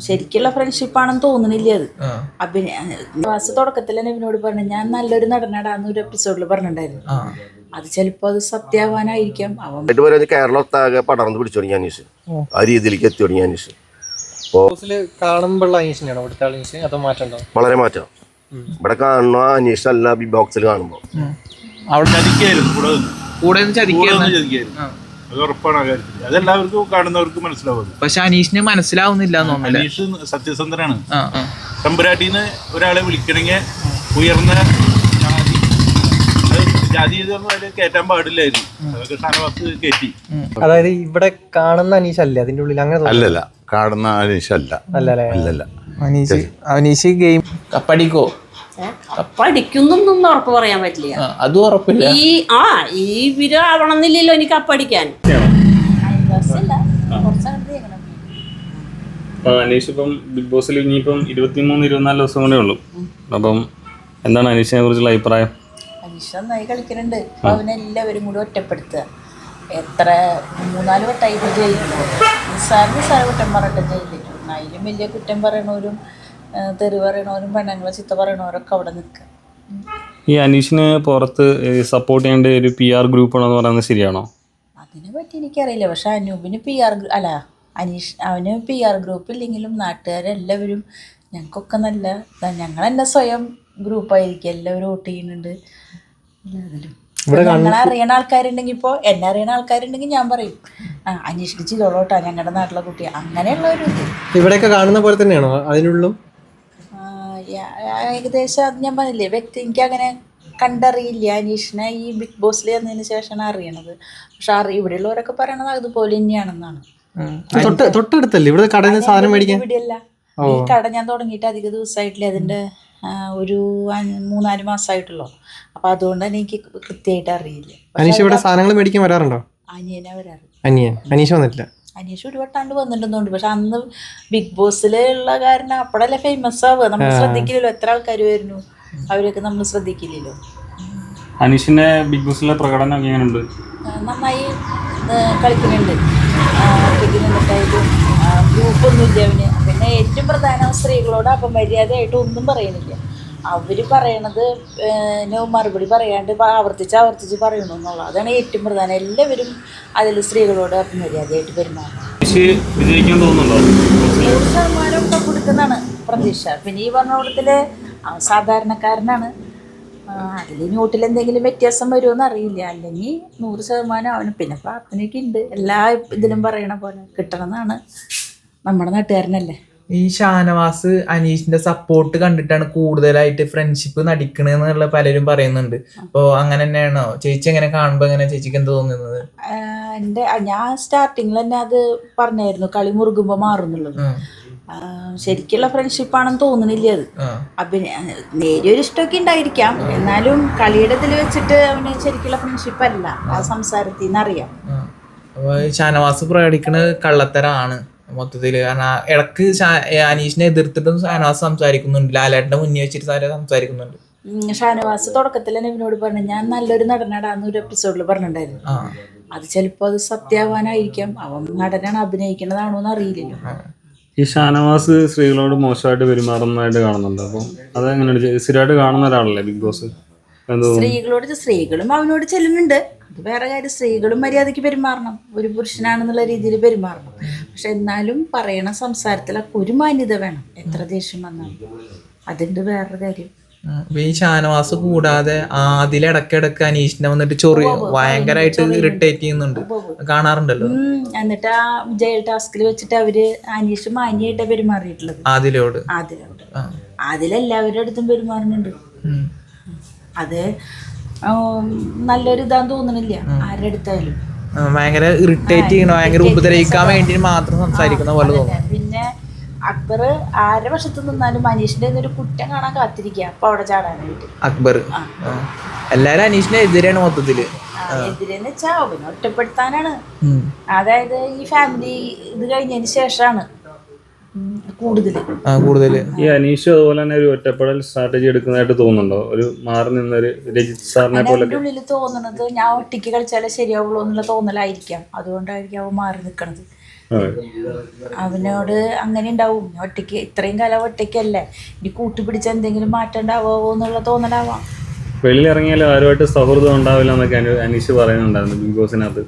ശരിക്കുള്ള ഫ്രണ്ട്ഷിപ്പാണെന്ന് തോന്നുന്നില്ല അത്. വാസ് തുടക്കത്തിൽ തന്നെ ഇവനോട് പറഞ്ഞു ഞാൻ നല്ലൊരു നടനാടാന്ന് ഒരു എപ്പിസോഡിൽ പറഞ്ഞിട്ടുണ്ടായിരുന്നു. അത് ചിലപ്പോ അത് സത്യമാവാനായിരിക്കാം. അവൻ കേരളത്താകെ പടർന്ന് പിടിച്ചു തുടങ്ങി അനീഷ്, ആ രീതിയിലേക്ക് എത്തി തുടങ്ങി അനീഷ്. വളരെ മാറ്റം ഇവിടെ കാണുന്ന അനീഷ് അല്ല ബിഗ് ബോക്സിൽ കാണുമ്പോ. അതെല്ലാവർക്കും കാണുന്നവർക്ക് മനസ്സിലാവും. പക്ഷെ അനീഷിന് മനസ്സിലാവുന്നില്ല. അനീഷ് സത്യസന്ധനാണ്. തമ്പുരാട്ടിന്ന് ഒരാളെ വിളിക്കണമെങ്കിൽ ഉയർന്ന ജാതി കേറ്റാൻ പാടില്ലായിരുന്നു. അതൊക്കെ ഷാനവാസ് കയറ്റി. അതായത് ഇവിടെ കാണുന്ന അനീഷ് അല്ലേ അതിന്റെ ഉള്ളിൽ? അങ്ങനെ അല്ലല്ല, കാണുന്ന അനീഷ് അല്ല. അനീഷ് ഗെയിം കപ്പടിക്കോ? കപ്പടിക്കുന്നൊന്നും ഉറപ്പ് പറയാൻ പറ്റില്ല. അതും ഉറപ്പില്ല. ഈ ഇവര് ആവണമെന്നില്ലല്ലോ എനിക്ക് കപ്പടിക്കാൻ. അനീഷ് ഇപ്പം ബിഗ് ബോസിൽ ഇനിയിപ്പം 23-24 ദിവസം കൂടെ ഉള്ളൂ. അപ്പം എന്താണ് അനീഷിനെ കുറിച്ചുള്ള അഭിപ്രായം? അനീഷ് നന്നായി കളിക്കുന്നുണ്ട്. അപ്പൊ അവനെല്ലാവരും കൂടി ഒറ്റപ്പെടുത്തുക. എത്ര 3-4 വട്ടമായി ജയിലിട്ടുണ്ട്. നിസ്സാര കുറ്റം പറഞ്ഞിട്ട് ജയിലിട്ടു. അതിലും വലിയ കുറ്റം പറയണവരും തെറി പറയണവരും പെണ്ണുങ്ങളെ ചിത്ത പറയണവരൊക്കെ അവിടെ നിൽക്കുക. ഈ അനീഷിന് പുറത്ത് സപ്പോർട്ട് ചെയ്യേണ്ട ഒരു PR ഗ്രൂപ്പ് ആണെന്ന് പറയുന്നത് ശരിയാണോ? അതിനെ പറ്റി എനിക്കറിയില്ല. പക്ഷെ അനൂപിന് അവന് PR ഗ്രൂപ്പ് ഇല്ലെങ്കിലും നാട്ടുകാരെല്ലാവരും ഞങ്ങൾക്കൊക്കെ നല്ല ഞങ്ങൾ തന്നെ സ്വയം ഗ്രൂപ്പായിരിക്കും. എല്ലാവരും വോട്ട് ചെയ്യുന്നുണ്ട്. ഞങ്ങളെ അറിയണ ആൾക്കാരുണ്ടെങ്കിൽ ഇപ്പോൾ എന്നെ അറിയണ ആൾക്കാരുണ്ടെങ്കിൽ ഞാൻ പറയും അന്വേഷിച്ച് ചെയ്തോളോട്ടാ ഞങ്ങളുടെ നാട്ടിലെ കുട്ടി. അങ്ങനെയുള്ള ഒരു ഇത് ഇവിടെയൊക്കെ കാണുന്ന പോലെ തന്നെയാണോ അതിനുള്ളും? ഏകദേശം അത് ഞാൻ പറഞ്ഞില്ലേ, വ്യക്തി എനിക്ക് അങ്ങനെ കണ്ടറിയില്ല. അനീഷിനെ ഈ ബിഗ് ബോസിൽ വന്നതിന് ശേഷമാണ് അറിയണത്. പക്ഷെ ഇവിടെയുള്ളവരൊക്കെ പറയണത് അതുപോലെ തന്നെയാണെന്നാണ്. തൊട്ടടുത്തല്ലേ ഇവിടെ കടയിൽ നിന്ന് സാധനം മേടിക്കാൻ? ഇവിടെയല്ല, ഈ കട ഞാൻ തുടങ്ങിയിട്ട് അധിക ദിവസമായിട്ടില്ല. അതിൻ്റെ ഒരു 3-4 മാസമായിട്ടുള്ളൂ. അപ്പൊ അതുകൊണ്ട് തന്നെ എനിക്ക് കൃത്യമായിട്ട് അറിയില്ല. അനീഷ് ഇവിടെ സാധനങ്ങൾ മേടിക്കാൻ വരാറുണ്ടോ? അനിയനെ വരാറ്. അനീഷ് വന്നിട്ടില്ല. അനീഷ് ഒരു വട്ടാണ്ട് വന്നിട്ടുണ്ടോണ്ട്. പക്ഷെ അന്ന് ബിഗ് ബോസിലുള്ള കാരണം അപ്പോഴല്ലേ ഫേമസ് ആവുക. നമ്മൾ ശ്രദ്ധിക്കില്ലല്ലോ എത്ര ആൾക്കാർ വരുന്നു, അവരൊക്കെ നമ്മൾ ശ്രദ്ധിക്കില്ലല്ലോ. അനീഷിന്റെ ബിഗ് ബോസിലെ പ്രകടനം എങ്ങനെയുണ്ട്? നന്നായി കളിക്കുന്നുണ്ട്. ഒറ്റയ്ക്ക് നിന്നിട്ടായിട്ടും ഗ്രൂപ്പൊന്നും ഇല്ല അവന്. പിന്നെ ഏറ്റവും പ്രധാനം സ്ത്രീകളോട് അപമര്യാദയായിട്ട് ഒന്നും പറയുന്നില്ല. അവർ പറയണത് മറുപടി പറയാണ്ട് ആവർത്തിച്ച് പറയണമെന്നുള്ളത്. അതാണ് ഏറ്റവും പ്രധാനം. എല്ലാവരും അതിൽ സ്ത്രീകളോട് അപമര്യാദയായിട്ട് പെരുമാറും. 100% ഒക്കെ കൊടുക്കുന്നതാണ് പ്രതീക്ഷ. പിന്നെ ഈ പറഞ്ഞ കൂട്ടത്തില് സാധാരണക്കാരനാണ്. അതിൽ നോട്ടിൽ എന്തെങ്കിലും വ്യത്യാസം വരുമോന്ന് അറിയില്ല. അല്ലെങ്കിൽ 100% അവന് പിന്നെ പ്രാർത്ഥനയൊക്കെ ഉണ്ട്. എല്ലാ ഇതിലും പറയണ പോലെ കിട്ടണമെന്നാണ്. നമ്മുടെ നാട്ടുകാരനല്ലേ. ഈ ഷാനവാസ് അനീഷിന്റെ സപ്പോർട്ട് കണ്ടിട്ടാണ് കൂടുതലായിട്ട് ഫ്രണ്ട്ഷിപ്പ് നടിക്കണെന്നുള്ള പലരും പറയുന്നുണ്ട്. അപ്പൊ അങ്ങനെ തന്നെയാണോ ചേച്ചി? എങ്ങനെ കാണുമ്പോ എങ്ങനെ ചേച്ചിക്ക് എന്താ തോന്നുന്നത്? ഞാൻ സ്റ്റാർട്ടിങ്ങിൽ തന്നെ അത് പറഞ്ഞായിരുന്നു, കളി മുറുകുമ്പോ മാറുന്നുള്ളത്. ശരിക്കുള്ള ഫ്രണ്ട്ഷിപ്പാണെന്ന് തോന്നുന്നില്ല അത്. നേരിയൊരു ഇഷ്ടമൊക്കെ ഉണ്ടായിരിക്കാം. എന്നാലും കളിയുടെ ഇതിൽ വെച്ചിട്ട് അവന് ശരിക്കുള്ള ഫ്രണ്ട്ഷിപ്പ് അല്ല. ആ സംസാരത്തിൽ നിന്ന് അറിയാം. ഷാനവാസ് പ്രകടിക്കുന്നത് കള്ളത്തരാണ് മൊത്തത്തില്. കാരണം ഇടക്ക് അനീഷിനെ എതിർത്തിട്ടും ഷാനവാസ് സംസാരിക്കുന്നുണ്ട്. ലാലേട്ടന്റെ മുന്നേ വെച്ചിട്ട് സംസാരിക്കുന്നുണ്ട്. ഷാനവാസ് തുടക്കത്തിൽ തന്നെ ഇവനോട് പറഞ്ഞു ഞാൻ നല്ലൊരു നടനാടാന്ന് ഒരു എപ്പിസോഡിൽ പറഞ്ഞിട്ടുണ്ടായിരുന്നു. അത് ചിലപ്പോ അത് സത്യമാവാനായിരിക്കാം. അവൻ നടനാണ്, അഭിനയിക്കുന്നതാണോന്ന് അറിയില്ലല്ലോ. ഈ ഷാനവാസ് സ്ത്രീകളോട് മോശമായിട്ട് പെരുമാറുന്നതായിട്ട് കാണുന്നുണ്ട്. അപ്പം അതെങ്ങനെയാണ്? സ്ഥിരമായിട്ട് കാണുന്ന ഒരാളല്ലേ ബിഗ് ബോസ്? സ്ത്രീകളും അവനോട് ചെല്ലുന്നുണ്ട്. അത് വേറെ കാര്യം. സ്ത്രീകളും മര്യാദയ്ക്ക് പെരുമാറണം, ഒരു പുരുഷനാണെന്നുള്ള രീതിയിൽ പെരുമാറണം. പക്ഷെ എന്നാലും പറയണ സംസാരത്തിലൊക്കെ ഒരു മാന്യത വേണം. എത്ര ദേഷ്യം വന്നാലും അതിൻ്റെ വേറൊരു കാര്യം. ഈ ഷാനവാസ് കൂടാതെ അതിലിടക്കിടക്ക് അനീഷിനെ വന്നിട്ട് ഭയങ്കരമായിട്ട് ഇറിറ്റേറ്റ് ചെയ്യുന്നുണ്ട്, കാണാറുണ്ടല്ലോ. എന്നിട്ട് ആ ജയിൽ ടാസ്കിൽ വെച്ചിട്ട് അവര് അനീഷ് മാന്യായിട്ടാണ് പെരുമാറിയിട്ടുള്ളത്. അതിലെല്ലാവരുടെ അടുത്തും പെരുമാറുന്നുണ്ട്. അത് നല്ലൊരു ഇതാന്ന് തോന്നണില്ല ആരുടെ അടുത്തായാലും. ഭയങ്കര ഇറിറ്റേറ്റ് ചെയ്യണോ, ഭയങ്കര ഉപദ്രവിക്കാൻ വേണ്ടി മാത്രം സംസാരിക്കുന്ന പോലെ തോന്നുന്നു. പിന്നെ അക്ബർ ആരുടെ വശത്ത് നിന്നാലും അനീഷിന്റെ ഒരു കുറ്റം കാണാൻ കാത്തിരിക്കുക. അപ്പൊ അവിടെ ചാടാനായിട്ട് അക്ബർ എല്ലാരും അനീഷിന്റെ എതിരാണ് മൊത്തത്തില്. എതിരെന്ന് വെച്ചാൽ അവനെ ഒറ്റപ്പെടുത്താനാണ്. അതായത് ഈ ഫാമിലി ഇത് കഴിഞ്ഞതിന് ശേഷമാണ് കൂടുതൽ ഈ അനീഷ് അതുപോലെ തന്നെ ഒരു ഒറ്റപ്പെടൽ സ്ട്രാറ്റജി എടുക്കുന്നതായിട്ട് തോന്നുന്നുണ്ടോ? ഒരു മാറി നിന്നൊരു രജിത് സാറിനെ പോലെ ഉള്ളിൽ തോന്നുന്നത് ഞാൻ ഒറ്റയ്ക്ക് കളിച്ചാലേ ശരിയാവുള്ളൂ എന്നുള്ള തോന്നലായിരിക്കാം. അതുകൊണ്ടായിരിക്കും അവൻ മാറി നിൽക്കണത്. അവനോട് അങ്ങനെ ഉണ്ടാവും. ഒറ്റയ്ക്ക് ഇത്രയും കാലം ഒറ്റയ്ക്കല്ലേ, ഇനി കൂട്ടുപിടിച്ച എന്തെങ്കിലും മാറ്റം ഉണ്ടാവോ എന്നുള്ള തോന്നലാവാം. വെളിയിലിറങ്ങിയാലും ആരുമായിട്ട് സൗഹൃദം ഉണ്ടാവില്ല എന്നൊക്കെ അനീഷ് പറയുന്നുണ്ടായിരുന്നു ബിഗ് ബോസിനകത്ത്.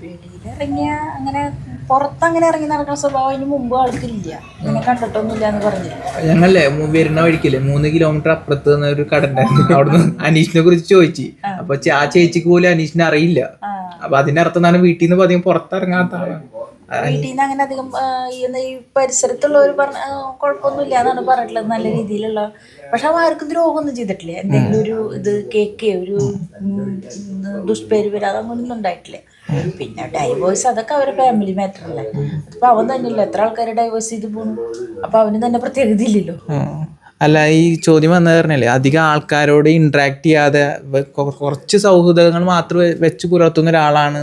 വെളിയിലിറങ്ങിയ അങ്ങനെ പുറത്തങ്ങനെ ഇറങ്ങി നടക്കുന്ന സ്വഭാവം അതിന് മുമ്പ് ആൾക്കില്ല, ഇങ്ങനെ കണ്ടിട്ടൊന്നുമില്ല എന്ന് പറഞ്ഞില്ല. ഞങ്ങളല്ലേ വരുന്ന വഴിക്കില്ലേ 3 കിലോമീറ്റർ അപ്പുറത്ത് നിന്ന് ഒരു കട ഉണ്ടായിരുന്നു. അവിടുന്ന് അനീഷിനെ കുറിച്ച് ചോദിച്ചു. അപ്പൊ ആ ചേച്ചിക്ക് പോലും അനീഷിനെ അറിയില്ല. അപ്പൊ അതിന്റെ അർത്ഥം ഞാൻ വീട്ടിൽ നിന്ന് അധികം പുറത്തിറങ്ങാത്ത ആളാണ്. വീട്ടിൽ നിന്ന് അങ്ങനെ അധികം ഈ പരിസരത്തുള്ളവർ പറഞ്ഞ കുഴപ്പമൊന്നുമില്ല എന്നാണ് പറഞ്ഞിട്ടുള്ളത്, നല്ല രീതിയിലുള്ള. പക്ഷെ അവ ആർക്കും ദ്രോഹമൊന്നും ചെയ്തിട്ടില്ല. എന്തെങ്കിലും ഒരു ഇത് കേൾക്കുകയോ ഒരു ദുഷ്പേര് വരാതെ അങ്ങനെയൊന്നും ഉണ്ടായിട്ടില്ല. പിന്നെ ഡൈവേഴ്സ് അതൊക്കെ അവരുടെ ഫാമിലി മാറ്റർ അല്ലേ. അതിപ്പോൾ അവൻ തന്നെയല്ലോ എത്ര ആൾക്കാരെ ഡൈവേഴ്സ് ചെയ്ത് പോകുന്നു. അപ്പോൾ അവന് തന്നെ പ്രത്യേകത ഇല്ലല്ലോ. അല്ല, ഈ ചോദ്യം വന്നത് പറഞ്ഞല്ലേ, അധികം ആൾക്കാരോട് ഇന്ററാക്ട് ചെയ്യാതെ കുറച്ച് സൗഹൃദങ്ങൾ മാത്രം വെച്ച് പുലർത്തുന്ന ഒരാളാണ്,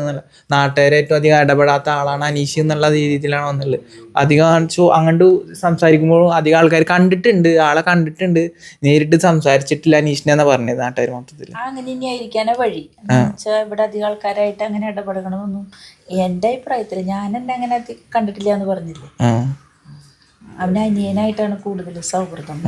നാട്ടുകാരെ ഏറ്റവും അധികം ഇടപെടാത്ത ആളാണ് അനീഷ് എന്നുള്ള രീതിയിലാണ് വന്നുള്ളത്. അധികം അങ്ങോട്ട് സംസാരിക്കുമ്പോൾ അധികം ആൾക്കാർ കണ്ടിട്ടുണ്ട്, ആളെ കണ്ടിട്ടുണ്ട്, നേരിട്ട് സംസാരിച്ചിട്ടില്ല അനീഷിനെ എന്നാ പറഞ്ഞത് നാട്ടുകാർ മൊത്തത്തിൽ. അങ്ങനെ ഇനി ആയിരിക്കാനേ വഴി. എന്നുവെച്ചാൽ ഇവിടെ അധികം ആൾക്കാരായിട്ട് അങ്ങനെ ഇടപെടണമെന്നും എൻ്റെ അഭിപ്രായത്തിൽ ഞാൻ എന്നെ അങ്ങനെ കണ്ടിട്ടില്ല എന്ന് പറഞ്ഞില്ലേ. അവന് അനിയനായിട്ടാണ് കൂടുതൽ സൗഹൃദം.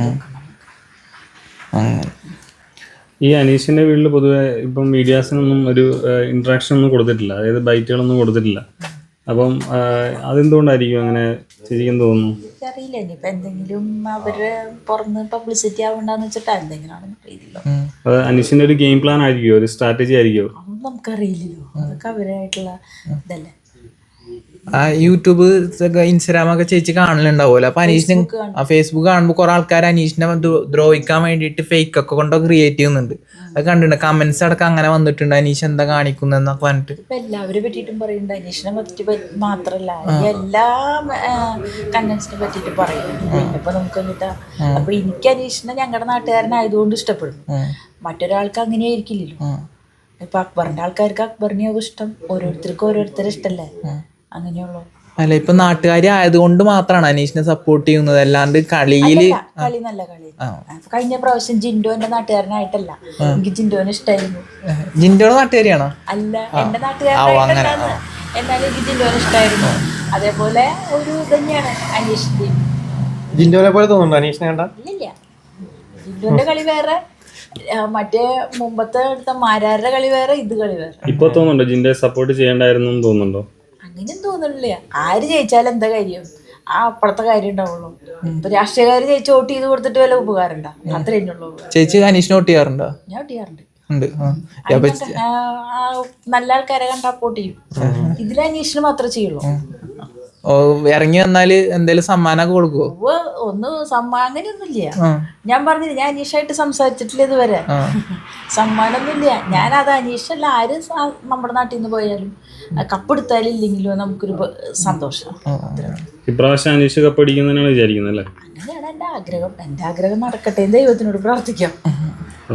ഈ അനീഷിന്റെ വീട്ടിൽ പൊതുവെ ഇപ്പം മീഡിയാസിനൊന്നും ഒരു ഇന്ററാക്ഷൻ ഒന്നും കൊടുത്തിട്ടില്ല, അതായത് ബൈറ്റുകളൊന്നും കൊടുത്തിട്ടില്ല. അപ്പം അതെന്തുകൊണ്ടായിരിക്കും അങ്ങനെ ശരിക്കും തോന്നുന്നു? അറിയില്ല, ഇനിയിപ്പോൾ എന്തെങ്കിലും അവര് പുറന്ന് പബ്ലിസിറ്റി ആവണ്ടെന്ന് വെച്ചിട്ടാ എന്തെങ്കിലും ആണെന്ന് അറിയില്ലോ. അത് അനീഷിന്റെ ഒരു ഗെയിം പ്ലാൻ ആയിരിക്കുമോ, ഒരു സ്ട്രാറ്റജി ആയിരിക്കുമോ? അതൊന്നും നമുക്കറിയില്ലല്ലോ, അതൊക്കെ അവരായിട്ടുള്ള ഇതല്ലേ. യൂട്യൂബ് ഇൻസ്റ്റാഗ്രാം ഒക്കെ ചേച്ചി കാണലുണ്ടാവുമല്ലോ. അപ്പൊ അനീഷിനെ ഫേസ്ബുക്ക് കാണുമ്പോൾ കുറെ ആൾക്കാർ അനീഷിനെ ദ്രോഹിക്കാൻ വേണ്ടിയിട്ട് ഫേക്ക് ഒക്കെ കൊണ്ടൊക്കെ ക്രിയേറ്റ് ചെയ്യുന്നുണ്ട്. അത് കണ്ടിട്ടുണ്ട്, കമന്റ്സ് അടക്കം അങ്ങനെ വന്നിട്ടുണ്ട്, അനീഷ് എന്താ കാണിക്കുന്നൊക്കെ പറഞ്ഞിട്ട്. ഇപ്പൊ എല്ലാവരെ പറ്റിയിട്ടും പറയുന്നുണ്ട്, അനീഷിനെ പറ്റി മാത്രല്ല എല്ലാ കണ്ടന്റ്സിനെ പറ്റിയിട്ട് പറയുന്നുണ്ട്. ഇപ്പൊ നമുക്ക് കിട്ടാ. അപ്പൊ എനിക്ക് അനീഷിനെ ഞങ്ങളുടെ നാട്ടുകാരനായതുകൊണ്ട് ഇഷ്ടപ്പെടും, മറ്റൊരാൾക്ക് അങ്ങനെ ആയിരിക്കില്ലല്ലോ. ഇപ്പൊ അക്ബറിന്റെ ആൾക്കാർക്ക് അക്ബറിനെയാവും ഇഷ്ടം, ഓരോരുത്തർക്കും ഓരോരുത്തരെ ഇഷ്ടല്ലേ, അങ്ങനെയുള്ളൂ. അല്ല, ഇപ്പൊ നാട്ടുകാരി ആയതുകൊണ്ട് മാത്രമാണ് അനീഷിനെ സപ്പോർട്ട് ചെയ്യുന്നത്, അല്ലാണ്ട് കളിയില് കളി നല്ല കളി. കഴിഞ്ഞ പ്രാവശ്യം ജിൻഡോ എന്റെ നാട്ടുകാരനായിട്ടല്ല, എനിക്ക് ജിൻഡോനെ ഇഷ്ടമായിരുന്നു. ജിൻഡോയുടെ നാട്ടുകാരിയാണോ? അല്ല, എന്റെ നാട്ടുകാരനായിട്ടല്ല, എന്നാലും എനിക്ക് ജിൻഡോനെ ഇഷ്ടമായിരുന്നു. അതേപോലെ ഒരു തന്നെയാണ് അനീഷിന്റെ. ജിൻഡോനെ പോലെ തോന്നുന്നു അനീഷിനെ കണ്ട? ഇല്ല, ജിൻഡോന്റെ കളി വേറെ, മറ്റേ മുമ്പത്തെ എടുത്ത മാരാരുടെ കളി വേറെ, ഇത് കളി വേറെ. ഇപ്പൊ തോന്നുന്നുണ്ടോ ജിൻഡോയെ സപ്പോർട്ട് ചെയ്യണ്ടായിരുന്നു തോന്നുന്നുണ്ടോ? അങ്ങനെയും തോന്നുന്നില്ല. ആര് ജയിച്ചാലും എന്താ കാര്യം, ആ അപ്പുറത്തെ കാര്യം ഉണ്ടാവുള്ളൂ. ഇപ്പൊ രാഷ്ട്രീയക്കാര് ജയിച്ച് വോട്ട് ചെയ്ത് കൊടുത്തിട്ട് വല്ല ഉപകാരം ഉണ്ടാ, അത്രേ ഉള്ളൂ. ചേച്ചി അനീഷിനെ വോട്ട് ചെയ്യാറുണ്ടോ? ഞാൻ വോട്ട് ചെയ്യാറുണ്ട്. നല്ല ആൾക്കാരെ കണ്ടാ വോട്ട് ചെയ്യും. ഇതിൽ അനീഷിന് മാത്രമേ ചെയ്യുള്ളൂ. ഇറങ്ങി വന്നാല് എന്തേലും സമ്മാനമൊക്കെ കൊടുക്കുവോ? ഒന്ന് അങ്ങനെയൊന്നുമില്ല. ഞാൻ പറഞ്ഞില്ല, ഞാൻ അനീഷായിട്ട് സംസാരിച്ചിട്ടില്ല ഇതുവരെ. സമ്മാനമൊന്നുമില്ല. ഞാനത് അനീഷല്ല, ആര് നമ്മുടെ നാട്ടിൽ നിന്ന് പോയാലും കപ്പെടുത്താലും ഇല്ലെങ്കിലും നമുക്കൊരു സന്തോഷം. ഇപ്രാവശ്യം അനീഷ് കപ്പടിക്കുന്നതിനാണ് വിചാരിക്കുന്നത് അല്ലേ? അങ്ങനെയാണ് എൻ്റെ ആഗ്രഹം. എൻ്റെ ആഗ്രഹം നടക്കട്ടെ, ദൈവത്തിനോട് പ്രാർത്ഥിക്കാം.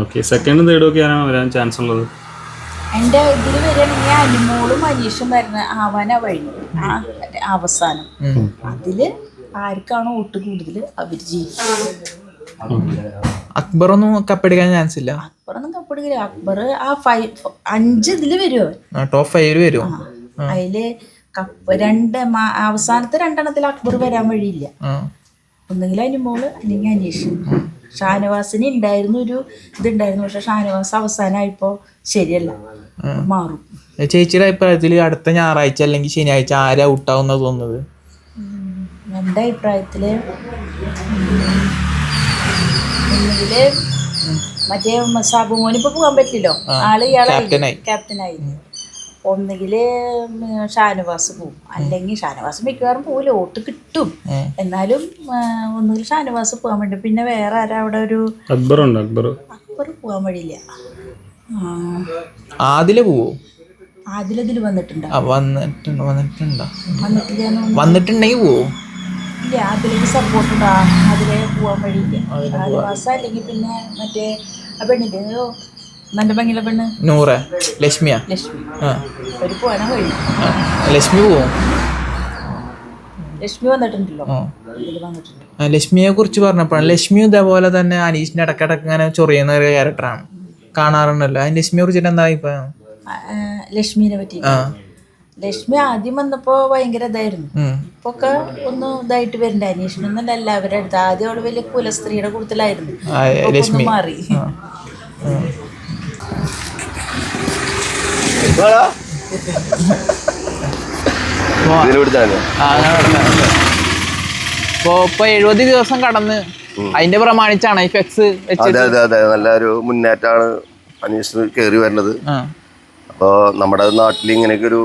ഓക്കെ, സെക്കൻഡും തേർഡും ഒക്കെ വരാൻ ചാൻസ് ഉള്ളത്? എൻ്റെ ഇതിൽ വരികയാണെങ്കിൽ അനുമോളും അനീഷും വരുന്ന ആവാനാ വഴി. അവസാനം അതില് ആർക്കാണോ വോട്ട് കൂടുതൽ അവർ ജയിക്കും. അക്ബറൊന്നും കപ്പെടുക്കാൻ ചാൻസ് ഇല്ല. അക്ബറൊന്നും കപ്പെടുക്കില്ല. അക്ബർ ആ 5 ഇതില് വരുമോ, ടോപ്പ് 5 വരുമോ? അതില് അവസാനത്തെ 2 എണ്ണത്തിൽ അക്ബർ വരാൻ വഴിയില്ല. ഒന്നുകിൽ അനുമോള് അല്ലെങ്കിൽ അനീഷ്. ഷാനവാസിന് ഉണ്ടായിരുന്നു ഒരു ഇതുണ്ടായിരുന്നു, പക്ഷെ ഷാനവാസ് അവസാനമായപ്പോ ശരിയല്ല, മാറും. ചേച്ചിയുടെ അഭിപ്രായത്തിൽ അടുത്ത ഞായറാഴ്ച അല്ലെങ്കിൽ ശനിയാഴ്ച ആരാ ഔട്ടാവുന്ന തോന്നുന്നത്? എൻ്റെ അഭിപ്രായത്തില് ഒന്നുകില് മറ്റേ സാബുമോനിപ്പോ പോകാൻ പറ്റില്ലല്ലോ, ആള് ഇയാളായി ക്യാപ്റ്റനായി. ഒന്നുകില് ഷാനവാസ് പോവും, അല്ലെങ്കിൽ ഷാനവാസ് മിക്കവാറും പോവില്ല, വോട്ട് കിട്ടും. എന്നാലും ഒന്നുകിൽ ഷാനവാസ് പോകാൻ വേണ്ടി. പിന്നെ വേറെ ആരാ അവിടെ ഒരു അക്ബർ പോകാൻ വഴിയില്ല. ആദില പോവോ? ആദിലതിൽ വന്നിട്ടുണ്ടോ? വന്നിട്ടുണ്ടെങ്കിൽ പോവോ? ഇല്ല, അതിലേക്ക് സപ്പോർട്ട് ഉണ്ടാ, അതിലെ പോകാൻ വഴിയില്ല. ഷാനവാസ് അല്ലെങ്കിൽ പിന്നെ മറ്റേ ആ പെണ്ണിന്റെ നല്ല ഭംഗിയുള്ള പെണ്ണ് നൂറ ലക്ഷ്മി ഒരു പോകാനാ വഴി. ലക്ഷ്മി പോവും. ലക്ഷ്മി വന്നിട്ടുണ്ടല്ലോ, വന്നിട്ടുണ്ട്. ലക്ഷ്മിയെ കുറിച്ച് പറഞ്ഞപ്പോഴാണ്, ലക്ഷ്മി ഇതേപോലെ തന്നെ അനീഷിന്റെ ഇടക്കിടക്ക് ഇങ്ങനെ ചൊറിയുന്ന ഒരു ക്യാരക്ടറാണ്, കാണാറുണ്ടല്ലോ. അതിന് ലക്ഷ്മിയെ കുറിച്ചിട്ട് എന്താ അഭിപ്രായം? ലക്ഷ്മിനെ പറ്റി ലക്ഷ്മി ആദ്യം വന്നപ്പോ ഭയങ്കര ഇതായിരുന്നു. ഇപ്പൊ ഒക്കെ ഒന്ന് ഇതായിട്ട് വരുന്നുണ്ട്. അന്വേഷണം എല്ലാവരുടെ അടുത്ത് ആദ്യം അവള് വലിയ കുലസ്ത്രീയുടെ കൂട്ടത്തിലായിരുന്നു. ലക്ഷ്മി മാറി. ഇപ്പൊ 70 ദിവസം കടന്ന് അതിന്റെ പ്രമാണിച്ചാണ് ഈ ഫ്ലെക്സ് അതെ അതെ അതെ നല്ലൊരു മുന്നേറ്റമാണ് അനീഷ് കയറി വരുന്നത്. അപ്പോൾ നമ്മുടെ നാട്ടിൽ ഇങ്ങനെയൊക്കെ ഒരു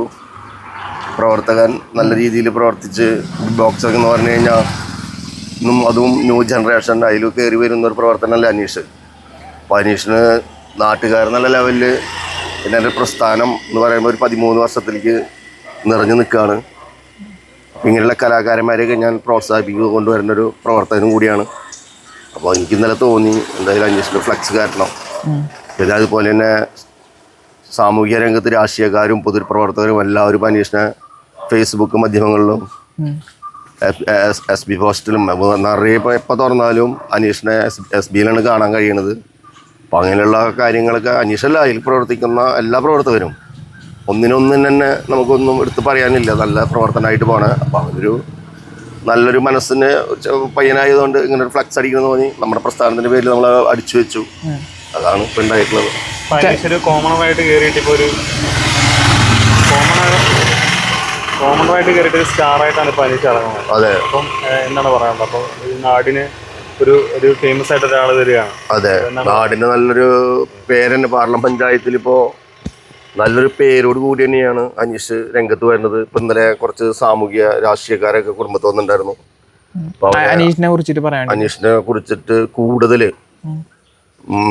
പ്രവർത്തകൻ നല്ല രീതിയിൽ പ്രവർത്തിച്ച് ബോക്സൊക്കെ എന്ന് പറഞ്ഞു കഴിഞ്ഞാൽ അതും ന്യൂ ജനറേഷൻ അതിൽ കയറി വരുന്ന ഒരു പ്രവർത്തനമല്ലേ അനീഷ്. അപ്പോൾ അനീഷിന് നാട്ടുകാർ നല്ല ലെവലിൽ പിന്നെ എൻ്റെ പ്രസ്ഥാനം എന്ന് പറയുമ്പോൾ ഒരു 13 വർഷത്തിലേക്ക് നിറഞ്ഞു നിൽക്കുകയാണ്. ഇങ്ങനെയുള്ള കലാകാരന്മാരെയൊക്കെ ഞാൻ പ്രോത്സാഹിപ്പിക്കുക കൊണ്ടുവരുന്നൊരു പ്രവർത്തനം കൂടിയാണ്. അപ്പോൾ എനിക്ക് ഇന്നലെ തോന്നി എന്തായാലും അന്വേഷണ ഫ്ലക്സ് കയറ്റണം. പിന്നെ അതുപോലെ തന്നെ സാമൂഹ്യ രംഗത്ത് രാഷ്ട്രീയക്കാരും പൊതുപ്രവർത്തകരും എല്ലാവരും അന്വേഷണ ഫേസ്ബുക്ക് മാധ്യമങ്ങളിലും SB പോസ്റ്റിലും നിറയെ എപ്പോൾ തുറന്നാലും അന്വേഷണ SBയിലാണ് കാണാൻ കഴിയുന്നത്. അപ്പോൾ അങ്ങനെയുള്ള കാര്യങ്ങളൊക്കെ അന്വേഷണ അതിൽ പ്രവർത്തിക്കുന്ന എല്ലാ പ്രവർത്തകരും ഒന്നിനൊന്നും തന്നെ നമുക്കൊന്നും എടുത്ത് പറയാനില്ല, നല്ല പ്രവർത്തനമായിട്ട് പോകണേ. അപ്പോൾ അവരൊരു നല്ലൊരു മനസ്സിന് പയ്യനായതുകൊണ്ട് ഇങ്ങനെ ഒരു ഫ്ലക്സ് അടിക്കണമെന്ന് തോന്നി നമ്മുടെ പ്രസ്ഥാനത്തിൻ്റെ പേരിൽ നമ്മൾ അടിച്ചു വെച്ചു. അതാണ് ഇപ്പം ഉണ്ടായിട്ടുള്ളത്. കോമണറായിട്ട് കയറിയിട്ട് ഇപ്പോൾ ഒരു കോമണറായിട്ട് കയറിയിട്ട് ഒരു സ്റ്റാറായിട്ടാണ് ഇപ്പോൾ അനീഷ് ഇറങ്ങുന്നത്. അതെ. അപ്പം എന്താണ് പറയാനുള്ളത്? അപ്പോൾ ഈ നാടിന് ഒരു ഫേമസ് ആയിട്ട് ഒരാൾ വരികയാണ്. അതെ, നാടിന് നല്ലൊരു പേരെന്നെ പാർലം പഞ്ചായത്തിൽ ഇപ്പോൾ നല്ലൊരു പേരോട് കൂടി തന്നെയാണ് അനീഷ് രംഗത്ത് വരുന്നത്. ഇപ്പം ഇന്നലെ കുറച്ച് സാമൂഹ്യ രാഷ്ട്രീയക്കാരൊക്കെ കുടുംബത്തിൽ വന്നിട്ടുണ്ടായിരുന്നു. അനീഷിനെ കുറിച്ചിട്ട് കൂടുതൽ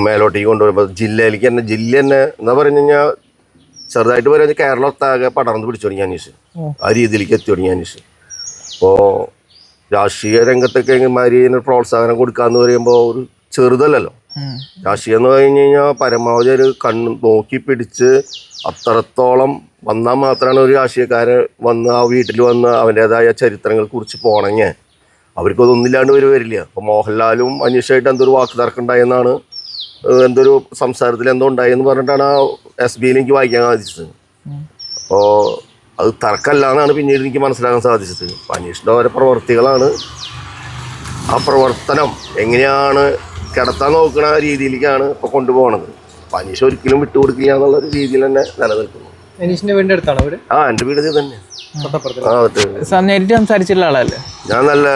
മേലോട്ടേക്ക് കൊണ്ടുവരുമ്പോൾ ജില്ലയിലേക്ക് തന്നെ ജില്ല തന്നെ എന്താ പറഞ്ഞു കഴിഞ്ഞാൽ ചെറുതായിട്ട് പറയുന്നത് കേരളം ഒട്ടാകെ പടർന്ന് പിടിച്ചു തുടങ്ങി അനീഷ്. ആ രീതിയിലേക്ക് എത്തി തുടങ്ങി അനീഷ്. അപ്പോൾ രാഷ്ട്രീയ രംഗത്തൊക്കെ ഇമാതിരി പ്രോത്സാഹനം കൊടുക്കാന്ന് പറയുമ്പോൾ ഒരു ചെറുതല്ലല്ലോ. രാഷ്ട്രീയം എന്ന് പറഞ്ഞു കഴിഞ്ഞാൽ പരമാവധി ഒരു കണ്ണ് നോക്കി പിടിച്ച് അത്രത്തോളം വന്നാൽ മാത്രമാണ് ഒരു രാഷ്ട്രീയക്കാരൻ വന്ന് ആ വീട്ടിൽ വന്ന് അവൻ്റേതായ ചരിത്രങ്ങൾ കുറിച്ച് പോകണമെങ്കിൽ അവർക്കതൊന്നില്ലാണ്ട് വരില്ല. അപ്പോൾ മോഹൻലാലും അനീഷായിട്ട് എന്തൊരു വാക്ക് തർക്കമുണ്ടായെന്നാണ്, എന്തൊരു സംസാരത്തിൽ എന്തോ ഉണ്ടായെന്ന് പറഞ്ഞിട്ടാണ് ആ SBയിൽ എനിക്ക് വായിക്കാൻ സാധിച്ചത്. അപ്പോൾ അത് തർക്കമല്ല എന്നാണ് പിന്നീട് എനിക്ക് മനസ്സിലാക്കാൻ സാധിച്ചത്. അപ്പോൾ അനീഷിൻ്റെ ഓരോ പ്രവർത്തികളാണ് ആ പ്രവർത്തനം എങ്ങനെയാണ് കിടത്താൻ നോക്കുന്ന രീതിയിലേക്കാണ് ഇപ്പോൾ കൊണ്ടുപോകണത്. അപ്പോൾ അനീഷ് ഒരിക്കലും വിട്ടുകൊടുക്കില്ല എന്നുള്ളൊരു രീതിയിൽ തന്നെ നിലനിൽക്കുന്നു. അനീഷിന്റെ വീടിന്റെ അടുത്താണ് അവര്? എൻ്റെ വീട് ഇത് തന്നെ. നേരിട്ട് സംസാരിച്ചിട്ടുള്ള ആളല്ലേ? ഞാൻ നല്ല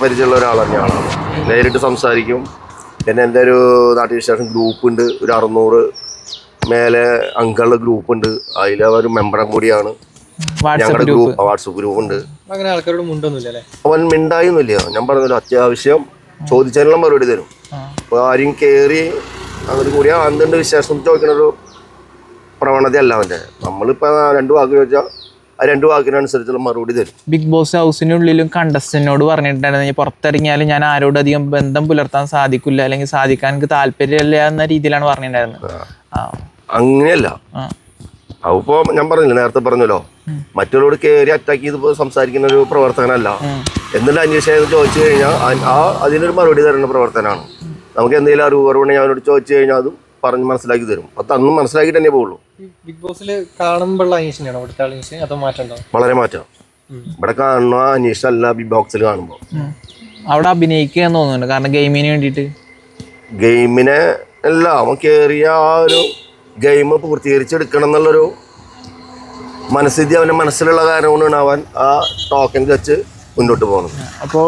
പരിചയമുള്ള ഒരാൾ തന്നെയാണ്. നേരിട്ട് സംസാരിക്കും. പിന്നെ എൻ്റെ ഒരു നാട്ടു വിശേഷം ഗ്രൂപ്പുണ്ട്, ഒരു 600 മേലെ അംഗങ്ങളുടെ ഗ്രൂപ്പുണ്ട്. അതിൽ ഒരു മെമ്പറും കൂടിയാണ്. ഞങ്ങളുടെ ഗ്രൂപ്പ് വാട്സപ്പ് ഗ്രൂപ്പ് ഉണ്ട്. അങ്ങനെ ആൾക്കാരോട് മുണ്ടൊന്നുമില്ല. അവൻ മിണ്ടായൊന്നുമില്ല. ഞാൻ പറഞ്ഞല്ലോ, അത്യാവശ്യം ചോദിച്ചാലുള്ള മറുപടി തരും. അപ്പോൾ ആരും കയറി അങ്ങോട്ട് കൂടിയാ എന്തുണ്ട് വിശേഷം ചോദിക്കണൊരു പ്രവണതയല്ല അവൻ്റെ. നമ്മളിപ്പോൾ 2 വാക്ക് ചോദിച്ചാൽ ആ 2 വാക്കിനനുസരിച്ചുള്ള മറുപടി തരും. ബിഗ് ബോസ് ഹൗസിനുള്ളിലും കണ്ടസ്റ്റന്റിനോട് പറഞ്ഞിട്ടുണ്ടായിരുന്നു പുറത്തിറങ്ങിയാലും ഞാൻ ആരോടും അധികം ബന്ധം പുലർത്താൻ സാധിക്കില്ല, അല്ലെങ്കിൽ സാധിക്കാൻ എനിക്ക് താല്പര്യമില്ല എന്ന രീതിയിലാണ് പറഞ്ഞിട്ടുണ്ടായിരുന്നത്. അങ്ങനെയല്ല. അപ്പോൾ ഞാൻ പറഞ്ഞില്ല, നേരത്തെ പറഞ്ഞല്ലോ, മറ്റുള്ളവരോട് കയറി അറ്റാക്ക് ചെയ്ത് സംസാരിക്കുന്ന ഒരു പ്രവർത്തകനല്ല. എന്തെങ്കിലും അന്വേഷണം ചോദിച്ചു കഴിഞ്ഞാൽ അതിനൊരു മറുപടി തരുന്ന പ്രവർത്തനമാണ്. നമുക്ക് എന്തെങ്കിലും അറിവുണ്ടെങ്കിൽ അവനോട് ചോദിച്ചു കഴിഞ്ഞാൽ അതും പറഞ്ഞ് മനസ്സിലാക്കി തരും. അത് അന്നും മനസ്സിലാക്കി തന്നെ പോകുള്ളൂ. ബിഗ് ബോസിൽ കാണുമ്പോഴുള്ള അന്വേഷണമാണോ ഇവിടുത്തെ അന്വേഷണം? അതോ മാറ്റം? വളരെ മാറ്റം. ഇവിടെ കാണുന്ന അന്വേഷണം അല്ല ബിഗ് ബോക്സിൽ കാണുമ്പോൾ. അവിടെ അഭിനയിക്കുക തോന്നുന്നുണ്ട്, കാരണം ഗെയിമിന് വേണ്ടിയിട്ട്. ഗെയിമിനെ അല്ല, അവൻ കയറിയ ആ ഒരു ഗെയിം പൂർത്തീകരിച്ചെടുക്കണം എന്നുള്ളൊരു മനസ്ഥിതി അവൻ്റെ മനസ്സിലുള്ള കാരണം കൊണ്ടാണ് അവൻ ആ ടോക്കൻ വെച്ച് മുന്നോട്ട് പോകുന്നത്. അപ്പോൾ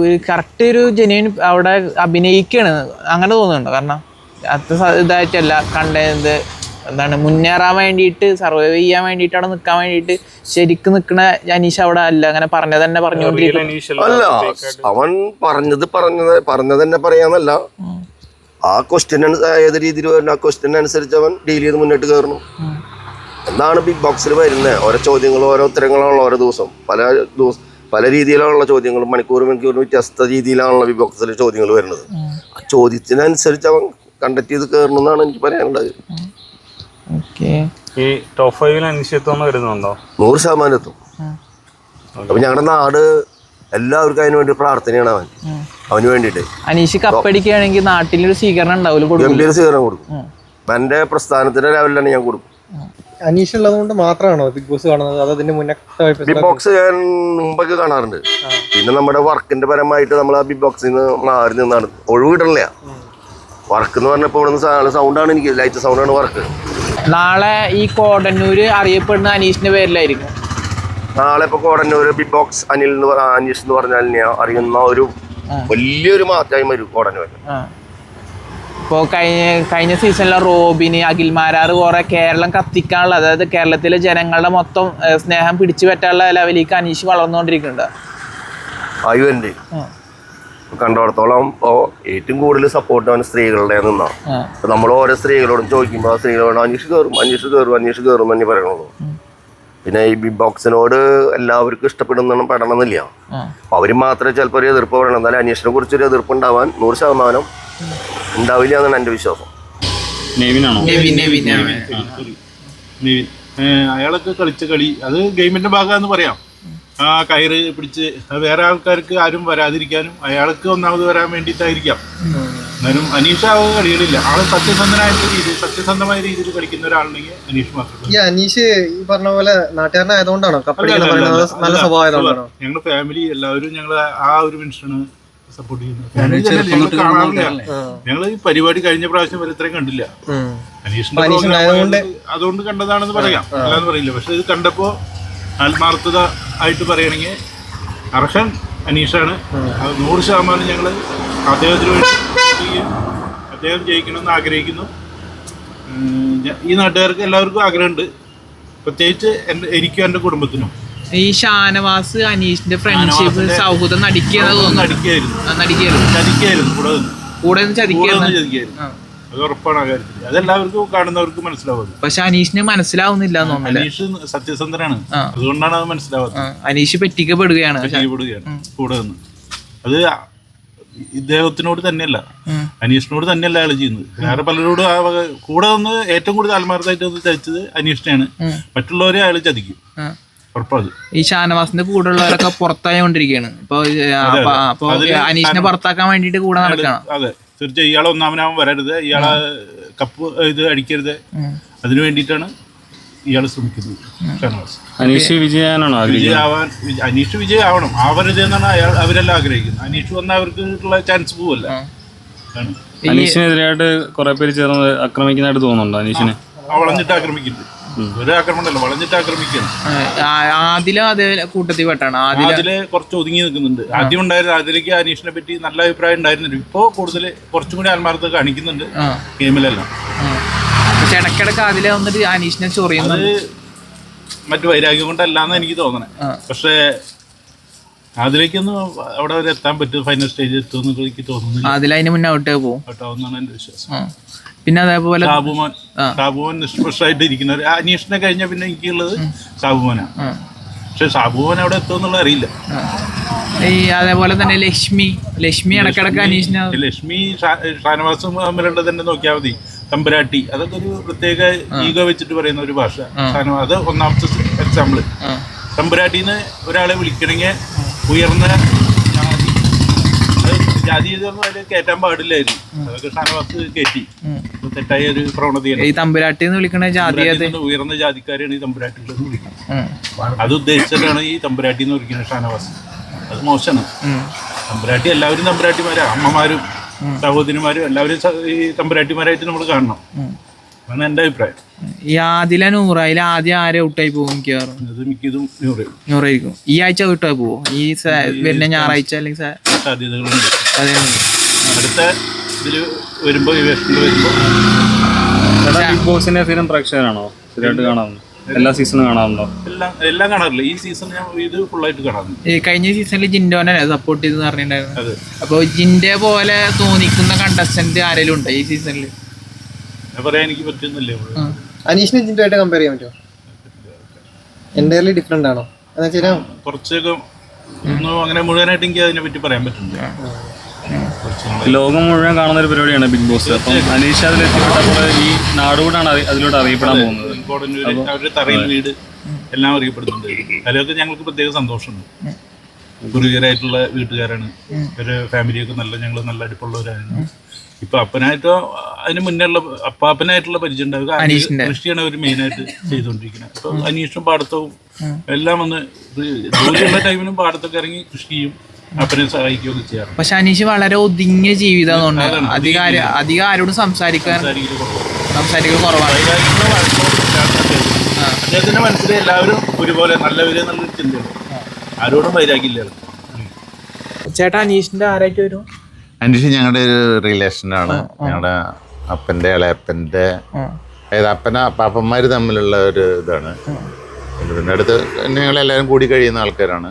ഒരു കറക്റ്റ് ഒരു ജെന്യൂൻ അവിടെ അഭിനയിക്കുകയാണ് അങ്ങനെ തോന്നുന്നുണ്ടോ? കാരണം അത് ഇതായിട്ടല്ല കണ്ടത്, എന്താണ് മുന്നേറാൻ വേണ്ടിയിട്ട്, സർവൈവ് ചെയ്യാൻ വേണ്ടിയിട്ട്, അവിടെ നിൽക്കാൻ വേണ്ടിയിട്ട് ശരിക്കും നിൽക്കണ അനീഷ് അവിടെ അല്ല. അങ്ങനെ പറഞ്ഞത് തന്നെ പറഞ്ഞുകൊണ്ടിരിക്കും. അല്ല, അവൻ പറഞ്ഞത് തന്നെ പറയാന്നല്ല, ആ ക്വസ്റ്റ്യൻ ഏത് രീതിയിൽ വരുന്ന ആ ക്വസ്റ്റ്യൻ അനുസരിച്ച് അവൻ ഡീൽ ചെയ്ത് മുന്നോട്ട് കയറണം. എന്താണ് ബിഗ് ബോക്സിൽ വരുന്നത്? ഓരോ ചോദ്യങ്ങളും ഓരോ ഉത്തരങ്ങളാണല്ലോ ഓരോ ദിവസം. പല രീതിയിലുള്ള ചോദ്യങ്ങളും മണിക്കൂർ വ്യത്യസ്ത രീതിയിലാണല്ലോ ബിഗ് ബോക്സിൽ ചോദ്യങ്ങൾ വരുന്നത്. ആ ചോദ്യത്തിനനുസരിച്ച് അവൻ കണ്ടക്ട് ചെയ്ത് കയറണം എന്നാണ് എനിക്ക് പറയാനുള്ളത്. ഈ ടോപ്പ് 5 അനിശ്ചിതത്വം വരുന്നുണ്ടോ? 100% എത്തും. അപ്പൊ ഞങ്ങളുടെ നാട് എല്ലാവർക്കും അതിന് വേണ്ടി പ്രാർത്ഥനയാണ് അവന് വേണ്ടിയിട്ട്. അനീഷ് കപ്പടിക്കുകയാണെങ്കിൽ നാട്ടിലൊരു സ്വീകരണം ഉണ്ടാവില്ല, ഗംഭീര സ്വീകരണം കൊടുക്കും. എന്റെ പ്രസ്ഥാനത്തിന്റെ ലെവലിൽ തന്നെ ഞാൻ കൊടുക്കും. അനീഷ് ഉള്ളത് കൊണ്ട് മാത്രമാണോ ബിഗ് ബോസ് കാണുന്നത്? അത് അതിന്റെ മുന്നത്തെ ബിഗ് ബോക്സ് ഞാൻ മുമ്പൊക്കെ കാണാറുണ്ട്. പിന്നെ നമ്മുടെ വർക്കിന്റെ പരമായിട്ട് നമ്മൾ ആ ബിഗ് ബോക്സിൽ നിന്ന് മാറി നിന്നാണ്, ഒഴിവ് കിട്ടണില്ല. വർക്ക് എന്ന് പറഞ്ഞപ്പോൾ ഇവിടെ നിന്ന് സൗണ്ടാണ്, എനിക്ക് ലൈറ്റ് സൗണ്ടാണ് വർക്ക്. നാളെ ഈ കോടന്നൂര് അറിയപ്പെടുന്ന അനീഷിന്റെ പേരിലായിരിക്കും. നാളെ ഇപ്പൊ കോടന്നൂര് ബിഗ് ബോക്സ് അനീഷ് എന്ന് പറഞ്ഞാൽ അറിയുന്ന ഒരു വലിയൊരു മാറ്റമായി വരും കോടന്നൂര്. ഇപ്പോൾ കഴിഞ്ഞ സീസണിലെ റോബിന്, അഖിൽമാരാറ് കുറെ കേരളം കത്തിക്കാനുള്ള, അതായത് കേരളത്തിലെ ജനങ്ങളുടെ മൊത്തം സ്നേഹം പിടിച്ചു പറ്റാനുള്ള ലെവലിലേക്ക് അനീഷ് വളർന്നുകൊണ്ടിരിക്കുന്നുണ്ട്. അയ്യുണ്ട് കണ്ടോടത്തോളം ഇപ്പോൾ ഏറ്റവും കൂടുതൽ സപ്പോർട്ട് അവന് സ്ത്രീകളുടെ നിന്നാണ്. നമ്മൾ ഓരോ സ്ത്രീകളോടും ചോദിക്കുമ്പോൾ ആ സ്ത്രീകളോട് അനീഷ് കയറും തന്നെ പറയണുള്ളൂ. പിന്നെ ഈ ബിഗ് ബോക്സിനോട് എല്ലാവർക്കും ഇഷ്ടപ്പെടുന്ന പെടണമെന്നില്ല. അവർ മാത്രമേ ചിലപ്പോൾ ഒരു എതിർപ്പ് പറയണം. എന്നാലും അനീഷിനെ കുറിച്ചൊരു എതിർപ്പ് ഉണ്ടാവാൻ 100% ഉണ്ടാവില്ല എന്നാണ് എൻ്റെ വിശ്വാസം. അയാളൊക്കെ കളിച്ച കളി അത് ഗെയിമിന്റെ ഭാഗമാണെന്ന് പറയാം. ആ കയറ് പിടിച്ച് വേറെ ആൾക്കാർക്ക് ആരും വരാതിരിക്കാനും അയാൾക്ക് ഒന്നാമത് വരാൻ വേണ്ടിയിട്ടായിരിക്കാം. എന്നാലും അനീഷ് ആ കളികളില്ല. ആള് സത്യസന്ധമായ രീതിയിൽ കളിക്കുന്ന ഒരാളുണ്ടെങ്കിൽ അനീഷ് മാത്രമേ. ഈ അനീഷ് ഈ പറഞ്ഞ പോലെ നാട്ടുകാരനായതുകൊണ്ടാണോ നല്ല സ്വഭാവമായതുകൊണ്ടാണോ? ഞങ്ങളുടെ ഫാമിലി എല്ലാവരും ഞങ്ങൾ ആ ഒരു മനുഷ്യനാണ് സപ്പോർട്ട് ചെയ്യുന്നത്. കാണാറില്ല, ഞങ്ങൾ ഈ പരിപാടി കഴിഞ്ഞ പ്രാവശ്യം വരെ ഇത്രയും കണ്ടില്ല. അനീഷിന്റെ അതുകൊണ്ട് കണ്ടതാണെന്ന് പറയാം, അല്ലാന്ന് പറയില്ല. പക്ഷെ ഇത് കണ്ടപ്പോ ആത്മാർത്ഥത ആയിട്ട് പറയുകയാണെങ്കിൽ അർഹൻ അനീഷാണ്. അത് 100% ഞങ്ങൾ അദ്ദേഹത്തിന് വേണ്ടി അദ്ദേഹം ജയിക്കണമെന്ന് ആഗ്രഹിക്കുന്നു. ഈ നാട്ടുകാർക്ക് എല്ലാവർക്കും ആഗ്രഹമുണ്ട്, പ്രത്യേകിച്ച് എനിക്കും എൻ്റെ കുടുംബത്തിനും. ഈ ഷാനവാസ് അനീഷിന്റെ ഫ്രണ്ട്ഷിപ്പ് സൗഹൃദം ചതിക്കായിരുന്നു കൂടെ ചതിക്കായിരുന്നു. അത് ഉറപ്പാണ് ആ കാര്യത്തിൽ. അതെല്ലാവർക്കും കാണുന്നവർക്ക് മനസ്സിലാവുന്നത്. പക്ഷെ അനീഷിന് മനസ്സിലാവുന്നില്ല. അനീഷ് സത്യസന്ധനാണ്, അതുകൊണ്ടാണ് അത് മനസ്സിലാവുന്നത്. അനീഷ് പറ്റിക്കപ്പെടുകയാണ് കൂടെ നിന്ന്. അത് ഇദ്ദേഹത്തിനോട് തന്നെയല്ല, അനീഷിനോട് തന്നെയല്ല അയാൾ ചെയ്യുന്നത്. വേറെ പലരോടും കൂടെ നിന്ന് ഏറ്റവും കൂടുതൽ ആത്മാർത്ഥമായിട്ട് ചതിച്ചത് അനീഷിനെയാണ്. മറ്റുള്ളവരെ അയാൾ ചതിക്കും, ഉറപ്പാണ്. ഈ ഷാനവാസിന്റെ കൂടെ ഉള്ളവരൊക്കെ പുറത്തായോണ്ടിരിക്കുകയാണ്. അപ്പൊ അനീഷിനെ പുറത്താക്കാൻ വേണ്ടിട്ട് കൂടെ നടക്കണം. അതെ, തീർച്ചയായും. ഇയാളെ ഒന്നാമനാവൻ വരരുത്, ഇയാളെ കപ്പ് ഇത് അടിക്കരുത്, അതിനു വേണ്ടിയിട്ടാണ് ഇയാൾ ശ്രമിക്കുന്നത്. ഷാനവാസ് അനീഷ് വിജയാനാണോ വിജയാവാൻ? അനീഷ് വിജയാവണം, ആവരുത് എന്നാണ് അവരെല്ലാം ആഗ്രഹിക്കുന്നത്. അനീഷ് വന്നാൽ അവർക്ക് ചാൻസ് പോവല്ല. അനീഷിനെതിരായിട്ട് കുറെ പേര് ചേർന്ന് ആക്രമിക്കുന്നതായിട്ട് തോന്നുന്നുണ്ടോ? അനീഷിനെ വളഞ്ഞിട്ട് ആക്രമിക്കുന്നുണ്ട്. ഒരു ആക്രമണമല്ല, വളഞ്ഞിട്ട് ആക്രമിക്കണം. ആദില അതേ കൂട്ടത്തിൽ പെട്ടാണ്. അതില് കുറച്ച് ഒതുങ്ങി നിൽക്കുന്നുണ്ട്. ആദ്യം ഉണ്ടായിരുന്നു അതിലേക്ക് അനീഷിനെ പറ്റി നല്ല അഭിപ്രായം ഉണ്ടായിരുന്നില്ല. ഇപ്പോ കൂടുതൽ കുറച്ചും കൂടി ആത്മാർത്ഥത കാണിക്കുന്നുണ്ട് ഗെയിമിലെല്ലാം. പക്ഷെ ഇടയ്ക്കിടയ്ക്ക് അതിലെ വന്നിട്ട് അനീഷിനെ ചൊറിയുന്നത് മറ്റു വൈരാഗ്യം കൊണ്ടല്ലാന്ന് എനിക്ക് തോന്നണേ. പക്ഷേ അതിലേക്കൊന്നും അവിടെ വരെ എത്താൻ പറ്റും, ഫൈനൽ സ്റ്റേജ് എത്തുമെന്ന് എനിക്ക് തോന്നുന്നില്ല. അതിലതിന് മുന്നേ ഔട്ടേ പോകും, ഔട്ടാവുന്നാണ് എൻ്റെ വിശ്വാസം. പിന്നെ അതേപോലെ സാബുമോൻ നിഷ്പക്ഷമായിട്ട് ഇരിക്കുന്നവർ. അനീഷിനെ കഴിഞ്ഞാൽ പിന്നെ എനിക്കുള്ളത് സാബുമോനാണ്. പക്ഷെ സാബുമോൻ അവിടെ എത്തുമെന്നുള്ള അറിയില്ല. ഈ അതേപോലെ തന്നെ ലക്ഷ്മി ഇടക്കിടക്ക് അനീഷിനെ. ലക്ഷ്മി ഷാനവാസും തമ്മിലുള്ള തന്നെ നോക്കിയാൽ മതി. തമ്പുരാട്ടി അതൊക്കെ ഒരു പ്രത്യേക ഈഗോ വെച്ചിട്ട് പറയുന്ന ഒരു ഭാഷ. ഷാനവാസ് അത് ഒന്നാമത്തെ എക്സാമ്പിള്. തമ്പുരാട്ടിന്ന് ഒരാളെ വിളിക്കണമെങ്കിൽ ഉയർന്ന ജാതി അതിൽ കയറ്റാൻ പാടില്ലായിരുന്നു. അതൊക്കെ ഷാനവാസ് കയറ്റി. തെറ്റായ ഒരു പ്രവണതയാണ്. ഈ തമ്പുരാട്ടി എന്ന് വിളിക്കുന്ന ജാതി ഉയർന്ന ജാതിക്കാരെയാണ് ഈ തമ്പുരാട്ടികളെന്ന് വിളിക്കുന്നത്. അത് ഉദ്ദേശിച്ചിട്ടാണ് ഈ തമ്പുരാട്ടി എന്ന് വിളിക്കുന്നത് ഷാനവാസ്. അത് മോശമാണ്. തമ്പുരാട്ടി എല്ലാവരും തമ്പുരാട്ടിമാരാ, അമ്മമാരും സഹോദരിമാരും എല്ലാവരും ഈ തമ്പുരാട്ടിമാരായിട്ട് നമ്മൾ കാണണം. അതാണ് എൻ്റെ അഭിപ്രായം. ഈ ആദില നൂറായിൽ ആദ്യം ആരെ ഔട്ടായി പോകും? മിക്കവാറും മിക്കതും നൂറായിരിക്കും. ഈ ആഴ്ച ഔട്ടായി പോവോ? ഈ വരുന്ന ഞായറാഴ്ച അല്ലെങ്കിൽ സാധ്യതകളുണ്ട്. അടുത്ത ഇതില് വരുമ്പോ ബിഗ് ബോസിന്റെ സ്ഥിരം പ്രേക്ഷകരാണോ? സ്ഥിരമായിട്ട് കാണാറുണ്ടോ? എല്ലാ സീസണും കാണാറുണ്ടോ? എല്ലാം കാണാറില്ല. ഈ സീസൺ ഞാൻ ഇത് ഫുള്ളായിട്ട് കാണാറുണ്ട്. കഴിഞ്ഞ സീസണിൽ ജിൻഡോനെ സപ്പോർട്ട് ചെയ്ത് പറഞ്ഞിട്ടുണ്ടായിരുന്നു. അപ്പൊ ജിൻഡെ പോലെ തോന്നിക്കുന്ന കണ്ടസ്റ്റന്റ് ആരെങ്കിലും ഉണ്ടോ ഈ സീസണിൽ? പറയാൻ എനിക്ക് പറ്റുന്നില്ലേ. അനീഷിനെ ജിൻഡോയായിട്ട് കമ്പയർ ചെയ്യാൻ പറ്റുമോ? എൻ്റയർലി ഡിഫറെന്റ് ആണോ? കുറച്ചൊക്കെ ഒന്നും അങ്ങനെ മുഴുവനായിട്ട് എനിക്ക് അതിനെ പറ്റി പറയാൻ പറ്റുന്നില്ല. ലോകം മുഴുവൻ കാണുന്ന ഒരു പരിപാടിയാണ് ബിഗ് ബോസ്. അപ്പം അനീഷ് അതിലെത്തിപ്പെട്ടപ്പോൾ ഈ നാടുകൂടാണ് അതിലൂടെ അറിയപ്പെടാൻ പോകുന്നത്. അവരുടെ തറയിൽ വീട് എല്ലാം അറിയപ്പെടുന്നുണ്ട്. അതിലൊക്കെ ഞങ്ങൾക്ക് പ്രത്യേക സന്തോഷമുണ്ട്. പൂർവികരായിട്ടുള്ള വീട്ടുകാരാണ്. ഒരു ഫാമിലിയൊക്കെ ഞങ്ങൾ നല്ല അടുപ്പുള്ളവരായിരുന്നു. ഇപ്പൊ അപ്പനായിട്ടോ അതിന് മുന്നേയുള്ള അപ്പാപ്പനായിട്ടുള്ള പരിചയം ഉണ്ടാവുക കൃഷിയാണ് അവർ മെയിനായിട്ട് ചെയ്തുകൊണ്ടിരിക്കുന്നത്. അപ്പൊ അനീഷും പാടത്തവും എല്ലാം വന്ന് ജോലിയുള്ള ടൈമിലും പാടത്തൊക്കെ ഇറങ്ങി കൃഷി ചെയ്യും, അപ്പനെ സഹായിക്കുകയൊക്കെ ചെയ്യാറ്. പക്ഷെ അനീഷ് വളരെ ഒതുങ്ങിയ ജീവിതം, അധികം ആരോടും സംസാരിക്കാൻ കുറവാണ്. അദ്ദേഹത്തിന്റെ മനസ്സിൽ എല്ലാവരും ഒരുപോലെ നല്ലവരെ എന്നുള്ള ചിന്തയാണ്, ആരോടും വൈരാഗ്യമില്ല. ചേട്ടാ അനീഷിന്റെ ആരായിട്ട് വരും? അനീഷ് ഞങ്ങളുടെ ഒരു റിലേഷനാണ്. ഞങ്ങളുടെ അപ്പൻ്റെ ഇളയപ്പൻ്റെ, അതായത് അപ്പാപ്പന്മാർ തമ്മിലുള്ള ഒരു ഇതാണ്. പിന്നെ അടുത്ത് ഞങ്ങളെല്ലാവരും കൂടി കഴിയുന്ന ആൾക്കാരാണ്,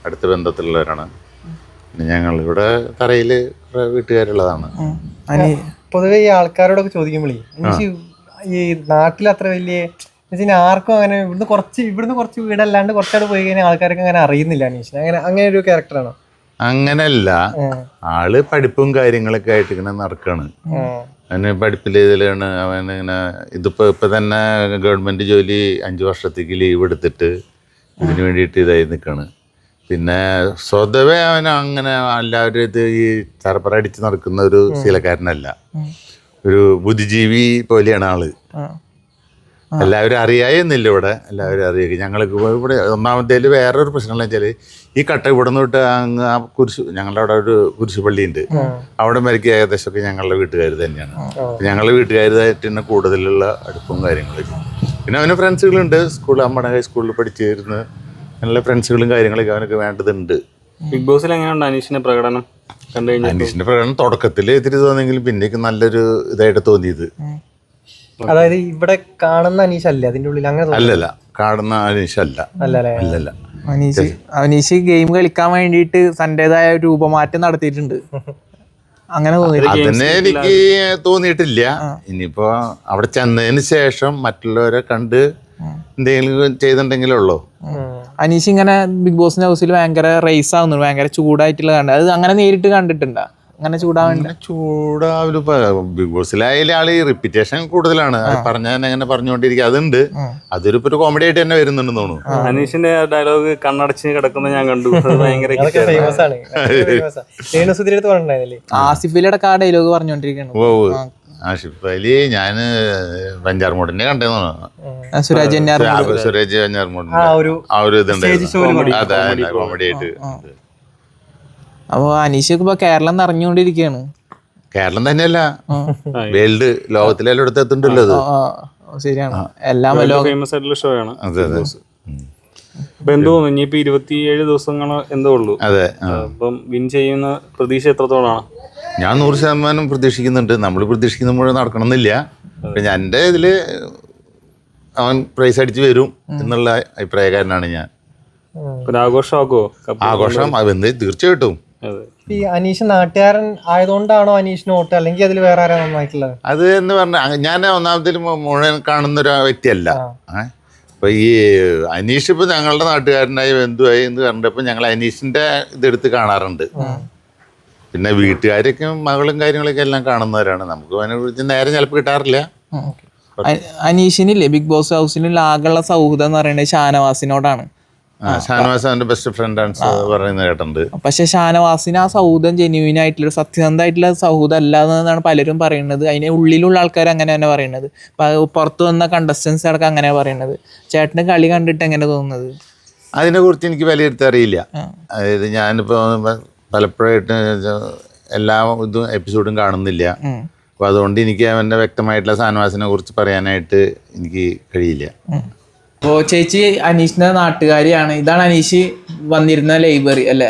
അടുത്ത ബന്ധത്തിലുള്ളവരാണ്. പിന്നെ ഞങ്ങളിവിടെ തറയിൽ കുറേ വീട്ടുകാരുള്ളതാണ്. പൊതുവെ ഈ ആൾക്കാരോടൊക്കെ ചോദിക്കുമ്പോഴേ അനീഷ് ഈ നാട്ടിൽ അത്ര വലിയ ആർക്കും അങ്ങനെ ഇവിടുന്ന് കുറച്ച് വീടല്ലാണ്ട് കുറച്ചാട് പോയി കഴിഞ്ഞാൽ ആൾക്കാർക്ക് അങ്ങനെ അറിയുന്നില്ല അനീഷ്. അങ്ങനെ ഒരു ക്യാരക്ടറാണോ? അങ്ങനല്ല, ആള് പഠിപ്പും കാര്യങ്ങളൊക്കെ ആയിട്ട് ഇങ്ങനെ നടക്കാണ്. അവന് പഠിപ്പിൽ ഇതിലാണ് അവൻ ഇങ്ങനെ ഇപ്പൊ തന്നെ ഗവൺമെന്റ് ജോലി 5 വർഷത്തേക്ക് ലീവ് എടുത്തിട്ട് ഇതിന് വേണ്ടിയിട്ട് ഇതായി നിൽക്കാണ്. പിന്നെ സ്വതവേ അവൻ അങ്ങനെ എല്ലാവരും ഇത് ഈ ചറപ്പറ അടിച്ച് നടക്കുന്ന ഒരു ശീലക്കാരനല്ല, ഒരു ബുദ്ധിജീവി പോലെയാണ് ആള്. എല്ലാവരും അറിയായെന്നില്ല ഇവിടെ, എല്ലാവരും അറിയുക. ഞങ്ങൾക്ക് ഇവിടെ ഒന്നാമത്തേൽ വേറൊരു പ്രശ്നം എന്ന് വെച്ചാൽ ഈ കട്ട ഇവിടെ നിന്ന് വിട്ട് അങ്ങ് ആ ഞങ്ങളുടെ അവിടെ ഒരു കുരിശുപള്ളിയുണ്ട്, അവിടെ മരിക്കുക ഏകദേശമൊക്കെ ഞങ്ങളുടെ വീട്ടുകാർ തന്നെയാണ്. ഞങ്ങളുടെ വീട്ടുകാരുമായിട്ട് തന്നെ കൂടുതലുള്ള അടുപ്പവും കാര്യങ്ങളൊക്കെ. പിന്നെ അവന് ഫ്രണ്ട്സുകളുണ്ട്, അമ്മയുടെ ഹൈസ്കൂളിൽ പഠിച്ചിരുന്ന നല്ല ഫ്രണ്ട്സുകളും കാര്യങ്ങളൊക്കെ അവനൊക്കെ വേണ്ടതുണ്ട്. ബിഗ് ബോസിൽ എങ്ങനെയുണ്ട് അനീഷിന്റെ പ്രകടനം കണ്ടു കഴിഞ്ഞാൽ? അനീഷിന്റെ പ്രകടനം തുടക്കത്തിൽ ഇത്തിരി തോന്നിയെങ്കിലും പിന്നേക്ക് നല്ലൊരു ഇതായിട്ട് തോന്നിയത്. അതായത് ഇവിടെ കാണുന്ന അനീഷ് അല്ലേ അതിന്റെ ഉള്ളിൽ? അങ്ങനെ അല്ലല്ല, കാണുന്ന അനീഷല്ല. അല്ലല്ല, അനീഷ് ഗെയിം കളിക്കാൻ വേണ്ടിയിട്ട് തന്റേതായ രൂപമാറ്റം നടത്തിയിട്ടുണ്ട്. അങ്ങനെ അതന്നെ എനിക്ക് തോന്നിയിട്ടില്ല. ഇനിയിപ്പോ അവിടെ ചെന്നതിന് ശേഷം മറ്റുള്ളവരെ കണ്ട് എന്തെങ്കിലും ചെയ്തിട്ടുണ്ടെങ്കിലുള്ളൂ. അനീഷ് ഇങ്ങനെ ബിഗ് ബോസിന്റെ ഹൗസിൽ ഭയങ്കര റേസ് ആവുന്നുണ്ട്, ഭയങ്കര ചൂടായിട്ടുള്ള കണ്ടത്. അത് അങ്ങനെ നേരിട്ട് കണ്ടിട്ടുണ്ടോ? അങ്ങനെ ചൂടാവല് ബിഗ് ബോസിലായാലും ആള് റിപ്പീറ്റേഷൻ കൂടുതലാണ്, പറഞ്ഞാൽ അങ്ങനെ പറഞ്ഞുകൊണ്ടിരിക്കുക. അതുണ്ട്, അതൊരു കോമഡി ആയിട്ട് തന്നെ വരുന്നുണ്ടെന്ന് തോന്നുന്നു. അനീഷിന്റെ ഡയലോഗ് കണ്ണടച്ച് കിടക്കുന്ന ഞാൻ കണ്ടു, ഭയങ്കര ആസിഫിലടക്കം ആ ഡയലോഗ് പറഞ്ഞോണ്ടിരിക്കുന്നു. ആഷിഫ് അലി ഞാന് വെഞ്ഞാറമൂടിനെ കണ്ടെന്ന് സുരാജ് വെഞ്ഞാറമൂടിന്റെ ആ ഒരു ഇതുണ്ടായിരുന്നു, അതെ കോമഡി ആയിട്ട്. അപ്പൊ അനീഷ് ഇപ്പൊ കേരളം നിറഞ്ഞുകൊണ്ടിരിക്കുകയാണ്. കേരളം തന്നെയല്ല, വേൾഡ് ലോകത്തിലെല്ലാം എടുത്ത് എത്തുന്നുണ്ടല്ലോ അത്. ശരിയാണ്, എല്ലാം ഫേമസ് ആയിട്ടുള്ള ഷോ ആണ്. അതെ അതെ. അപ്പൊ എന്തോ ഇനിയിപ്പോ 27 ദിവസങ്ങളോ എന്തോ ഉള്ളൂ. അതെ. അപ്പം വിൻ ചെയ്യുന്ന പ്രതീക്ഷ എത്രത്തോളാണ്? ഞാൻ 100% പ്രതീക്ഷിക്കുന്നുണ്ട്. നമ്മൾ പ്രതീക്ഷിക്കുന്ന മുഴുവൻ നടക്കണമെന്നില്ല. പിന്നെ എൻ്റെ ഇതില് അവൻ പ്രൈസ് അടിച്ച് വരും എന്നുള്ള അഭിപ്രായക്കാരനാണ് ഞാൻ. ആഘോഷമാക്കുമോ? ആഘോഷം അതെന്ത് തീർച്ചയായിട്ടും. ഈ അനീഷ് നാട്ടുകാരൻ ആയതുകൊണ്ടാണോ അനീഷിന് വോട്ട്, അല്ലെങ്കിൽ അതിൽ വേറെ ആരാ നന്നായിട്ടുള്ളത്? അത് എന്ന് പറഞ്ഞാൽ ഞാൻ ഒന്നാമത്തിൽ മുഴുവൻ കാണുന്ന ഒരു വ്യക്തിയല്ല. അപ്പൊ ഈ അനീഷ് ഇപ്പൊ ഞങ്ങളുടെ നാട്ടുകാരനായി ബന്ധുവായി എന്ന് കണ്ടപ്പോൾ ഞങ്ങൾ അനീഷിന്റെ ഇതെടുത്ത് കാണാറുണ്ട്. പിന്നെ വീട്ടുകാരൊക്കെ മകളും കാര്യങ്ങളൊക്കെ എല്ലാം കാണുന്നവരാണ്. നമുക്ക് അതിനെ കുറിച്ച് നേരെ ചിലപ്പോൾ കിട്ടാറില്ല. അനീഷിനില്ലേ ബിഗ് ബോസ് ഹൗസിൽ ആകെയുള്ള സൗഹൃദം എന്ന് പറയുന്നത് ഷാനവാസിനോടാണ്. ഷാനവാസ് അവന്റെ ബെസ്റ്റ് ഫ്രണ്ട് ആണ് പറയുന്നത് കേട്ടിട്ടുണ്ട്. പക്ഷെ ഷാനവാസിന് ആ സൗഹൃദം ജെന്യൂൻ ആയിട്ടുള്ള സത്യസന്ധമായിട്ടുള്ള സൗഹൃദം അല്ലാതെന്നാണ് പലരും പറയുന്നത്. അതിന് ഉള്ളിലുള്ള ആൾക്കാർ അങ്ങനെ തന്നെ പറയുന്നത്. പുറത്തു വന്ന കണ്ടസ്റ്റൻസ് അടക്കം അങ്ങനെ പറയുന്നത്. ചേട്ടന് കളി കണ്ടിട്ട് എങ്ങനെ തോന്നുന്നത്? അതിനെ കുറിച്ച് എനിക്ക് വിലയിരുത്തി അറിയില്ല. അതായത് ഞാനിപ്പോ പലപ്പോഴായിട്ട് എല്ലാ ഇതും എപ്പിസോഡും കാണുന്നില്ല. അപ്പൊ അതുകൊണ്ട് എനിക്ക് അവന്റെ വ്യക്തമായിട്ടുള്ള ഷാനവാസിനെ കുറിച്ച് പറയാനായിട്ട് എനിക്ക് കഴിയില്ല. അപ്പോ ചേച്ചി അനീഷിന്റെ നാട്ടുകാരിയാണ്. ഇതാണ് അനീഷ് വന്നിരുന്ന ലൈബ്രറി അല്ലേ?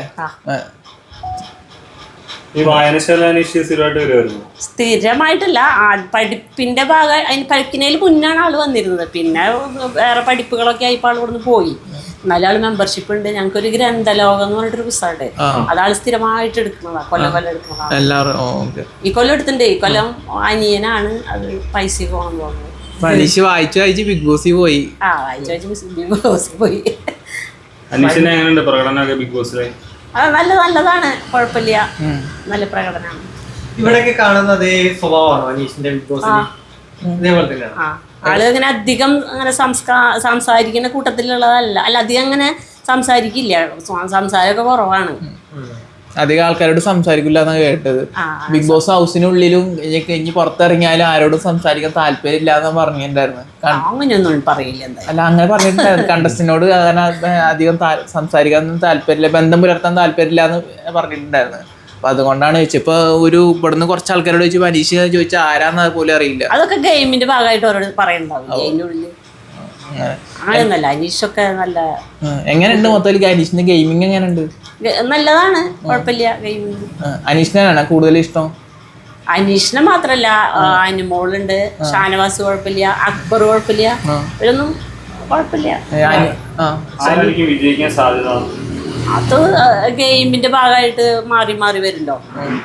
സ്ഥിരമായിട്ടല്ല, പഠിപ്പിന്റെ ഭാഗം അതിന് പഠിക്കുന്നതിൽ മുന്നാണ് ആള് വന്നിരുന്നത്. പിന്നെ വേറെ പഠിപ്പുകളൊക്കെ ആയിപ്പോൾ ആൾ ഇവിടുന്ന് പോയി. എന്നാലും ആള് മെമ്പർഷിപ്പ് ഉണ്ട്. ഞങ്ങൾക്കൊരു ഗ്രന്ഥലോകം എന്ന് പറഞ്ഞിട്ടൊരു പുസ്തകമുണ്ട്, അതാൾ സ്ഥിരമായിട്ട് എടുക്കുന്നതാണ്, കൊല്ലം എടുക്കുന്നതാണ്. ഈ കൊല്ലം എടുത്തിട്ടുണ്ട്. ഈ കൊല്ലം അനിയനാണ് അത് പൈസ പോകണം തോന്നുന്നത്. അനീഷ് വായിച്ചു ബിഗ് ബോസിൽ പോയി. ബിഗ് ബോസിൽ പോയി. നല്ലതാണ്, കുഴപ്പമില്ല, നല്ല പ്രകടനമാണ്. ഇവിടെയൊക്കെ കാണുന്ന അതേ സ്വഭാവമാണോ അനീഷിന്റെ ബിഗ് ബോസിൽ? ആള് അങ്ങനെ അധികം അങ്ങനെ സംസാരിക്കുന്ന കൂട്ടത്തിലുള്ളതല്ല. അധികം അങ്ങനെ സംസാരിക്കില്ല, സംസാരമൊക്കെ കുറവാണ്. അധികം ആൾക്കാരോട് സംസാരിക്കില്ല എന്നാണ് കേട്ടത്. ബിഗ് ബോസ് ഹൗസിനുള്ളിലും ഇനി പുറത്തിറങ്ങിയാലും ആരോടും സംസാരിക്കാൻ താല്പര്യമില്ല എന്ന് പറഞ്ഞിട്ടുണ്ടായിരുന്നു. അങ്ങനെയൊന്നും പറയില്ല. അല്ല, അങ്ങനെ പറഞ്ഞിട്ടുണ്ടായിരുന്നു. കണ്ടസ്റ്റിനോട് അങ്ങനെ അധികം സംസാരിക്കാൻ താല്പര്യമില്ല, ബന്ധം പുലർത്താൻ താല്പര്യമില്ല എന്ന് പറഞ്ഞിട്ടുണ്ടായിരുന്നു. അപ്പൊ അതുകൊണ്ടാണ് ചോദിച്ചത്. ഇപ്പൊ ഒരു ഇവിടുന്ന് കുറച്ച് ആൾക്കാരോട് ചോദിച്ചു അനീഷ് ചോദിച്ചാൽ ആരാന്ന് പോലും അറിയില്ല. അതൊക്കെ ഗെയിമിന്റെ ഭാഗമായിട്ട് അവരോട് പറയുന്നുണ്ടാവും. അതിന്റെ ഉള്ളിൽ അങ്ങനെയൊന്നല്ല. അനീഷൊക്കെ നല്ല എങ്ങനെയുണ്ട് മൊത്തത്തിൽ അനീഷിന്റെ ഗെയിമിങ് എങ്ങനെയുണ്ട്? നല്ലതാണ്, കുഴപ്പമില്ല. ഗെയിമിങ് അനീഷിനാണ് കൂടുതൽ ഇഷ്ടം. അനീഷിനെ മാത്രല്ല, അനുമോളുണ്ട്, ഷാനവാസ് കുഴപ്പമില്ല, അക്ബർ കുഴപ്പമില്ല, ഇവരൊന്നും കുഴപ്പമില്ല. വിജയിക്കാൻ സാധ്യത അത് ഗെയിമിന്റെ ഭാഗമായിട്ട് മാറി മാറി വരുന്നുണ്ടോ.